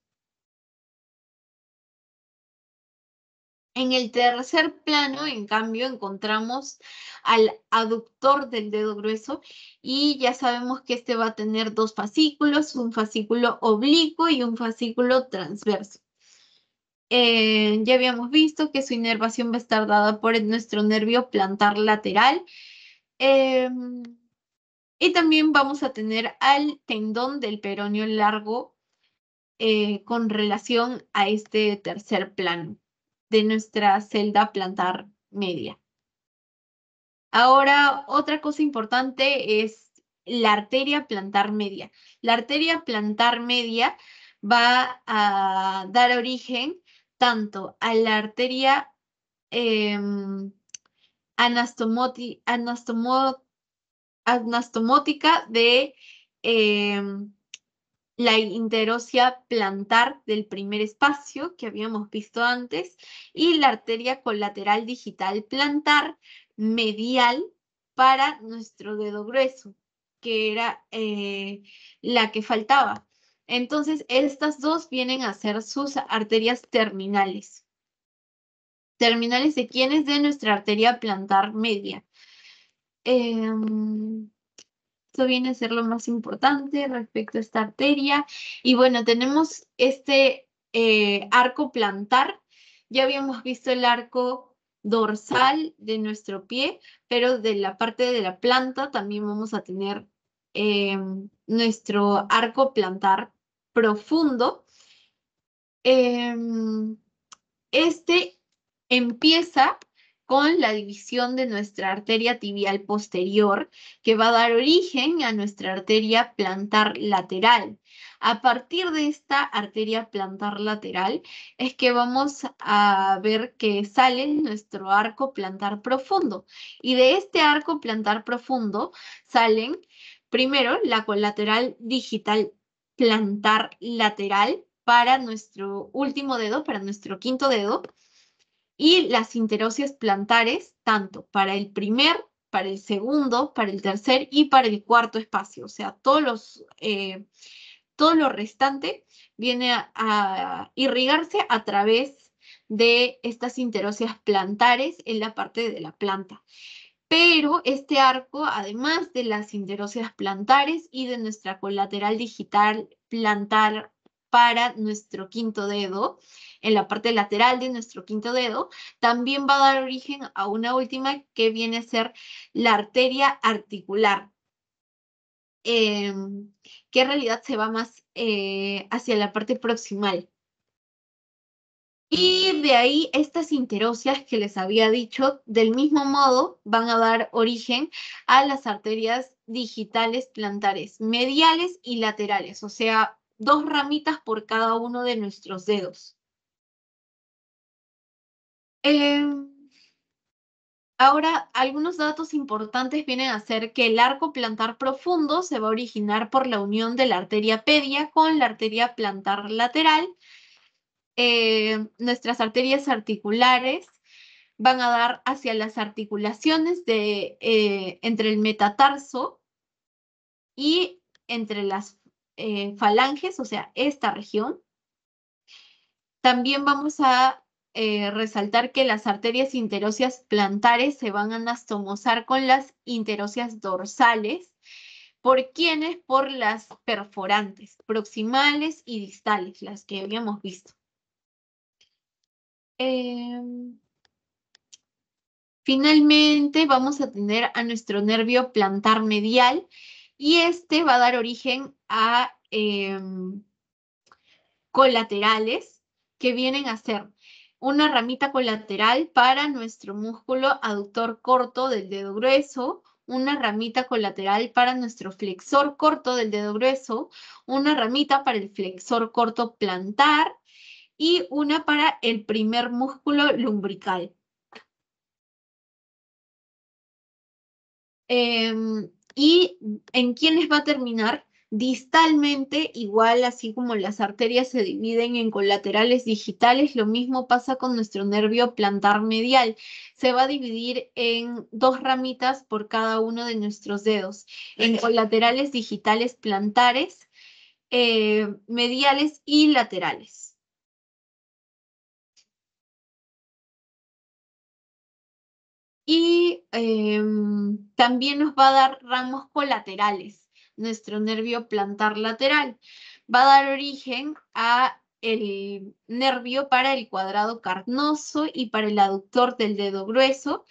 En el tercer plano, en cambio, encontramos al aductor del dedo grueso, y ya sabemos que este va a tener 2 fascículos, un fascículo oblicuo y un fascículo transverso. Ya habíamos visto que su inervación va a estar dada por nuestro nervio plantar lateral. Y también vamos a tener al tendón del peroneo largo con relación a este tercer plano de nuestra celda plantar media. Ahora, otra cosa importante es la arteria plantar media. La arteria plantar media va a dar origen tanto a la arteria anastomótica de la interósea plantar del primer espacio que habíamos visto antes, y la arteria colateral digital plantar medial para nuestro dedo grueso, que era la que faltaba. Entonces, estas dos vienen a ser sus arterias terminales. ¿Terminales de quiénes? De nuestra arteria plantar media. Esto viene a ser lo más importante respecto a esta arteria. Y bueno, tenemos este arco plantar. Ya habíamos visto el arco dorsal de nuestro pie, pero de la parte de la planta también vamos a tener nuestro arco plantar profundo. Este empieza con la división de nuestra arteria tibial posterior, que va a dar origen a nuestra arteria plantar lateral. A partir de esta arteria plantar lateral es que vamos a ver que sale nuestro arco plantar profundo. Y de este arco plantar profundo salen primero la colateral digital plantar lateral para nuestro último dedo, para nuestro quinto dedo, y las interóseas plantares, tanto para el primer, para el segundo, para el tercer y para el cuarto espacio. O sea, todo lo restante viene a irrigarse a través de estas interóseas plantares en la parte de la planta. Pero este arco, además de las interóseas plantares y de nuestra colateral digital plantar para nuestro quinto dedo, en la parte lateral de nuestro quinto dedo, también va a dar origen a una última que viene a ser la arteria articular, que en realidad se va más hacia la parte proximal. Y de ahí estas interóseas que les había dicho, del mismo modo, van a dar origen a las arterias digitales plantares, mediales y laterales, o sea, 2 ramitas por cada uno de nuestros dedos. Ahora, algunos datos importantes vienen a ser que el arco plantar profundo se va a originar por la unión de la arteria pedia con la arteria plantar lateral. Nuestras arterias articulares van a dar hacia las articulaciones entre el metatarso y entre las falanges, o sea, esta región. También vamos a resaltar que las arterias interóseas plantares se van a anastomosar con las interóseas dorsales. ¿Por quiénes? Por las perforantes, proximales y distales, las que habíamos visto. Finalmente vamos a tener a nuestro nervio plantar medial y este va a dar origen a colaterales que vienen a ser una ramita colateral para nuestro músculo aductor corto del dedo grueso, una ramita colateral para nuestro flexor corto del dedo grueso, una ramita para el flexor corto plantar y una para el primer músculo lumbrical. ¿Y en quiénes va a terminar? Distalmente, igual así como las arterias se dividen en colaterales digitales, lo mismo pasa con nuestro nervio plantar medial. Se va a dividir en 2 ramitas por cada uno de nuestros dedos, en colaterales digitales plantares, mediales y laterales. Y también nos va a dar ramos colaterales, nuestro nervio plantar lateral. Va a dar origen a el nervio para el cuadrado carnoso y para el aductor del dedo grueso,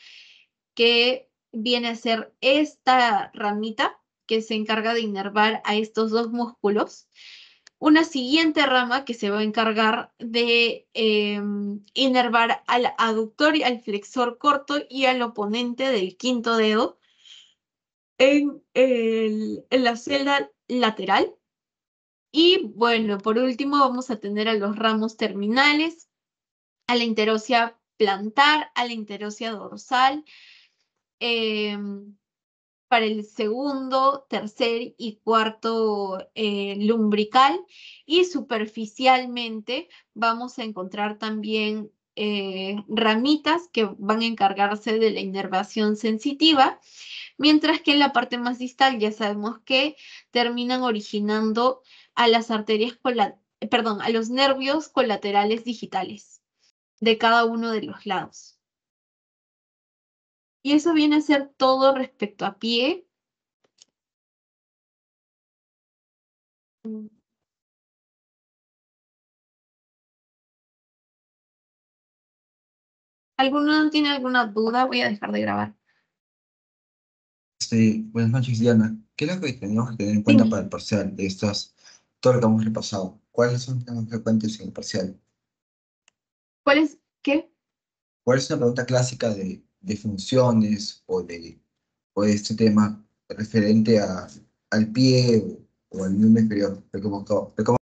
que viene a ser esta ramita que se encarga de inervar a estos 2 músculos. Una siguiente rama que se va a encargar de inervar al aductor y al flexor corto y al oponente del quinto dedo en la celda lateral. Y bueno, por último vamos a tener a los ramos terminales, a la interósea plantar, a la interósea dorsal, para el segundo, tercer y cuarto lumbrical, y superficialmente vamos a encontrar también ramitas que van a encargarse de la inervación sensitiva, mientras que en la parte más distal ya sabemos que terminan originando a las arterias a los nervios colaterales digitales de cada uno de los lados. Y eso viene a ser todo respecto a pie. ¿Alguno tiene alguna duda? Voy a dejar de grabar. Buenas noches, Diana. ¿Qué es lo que tenemos que tener en cuenta Dime, para el parcial de estas, todo lo que hemos repasado? ¿Cuáles son temas frecuentes en el parcial? ¿cuál es qué? ¿Cuál es una pregunta clásica de funciones o de este tema referente al pie o el miembro inferior, el como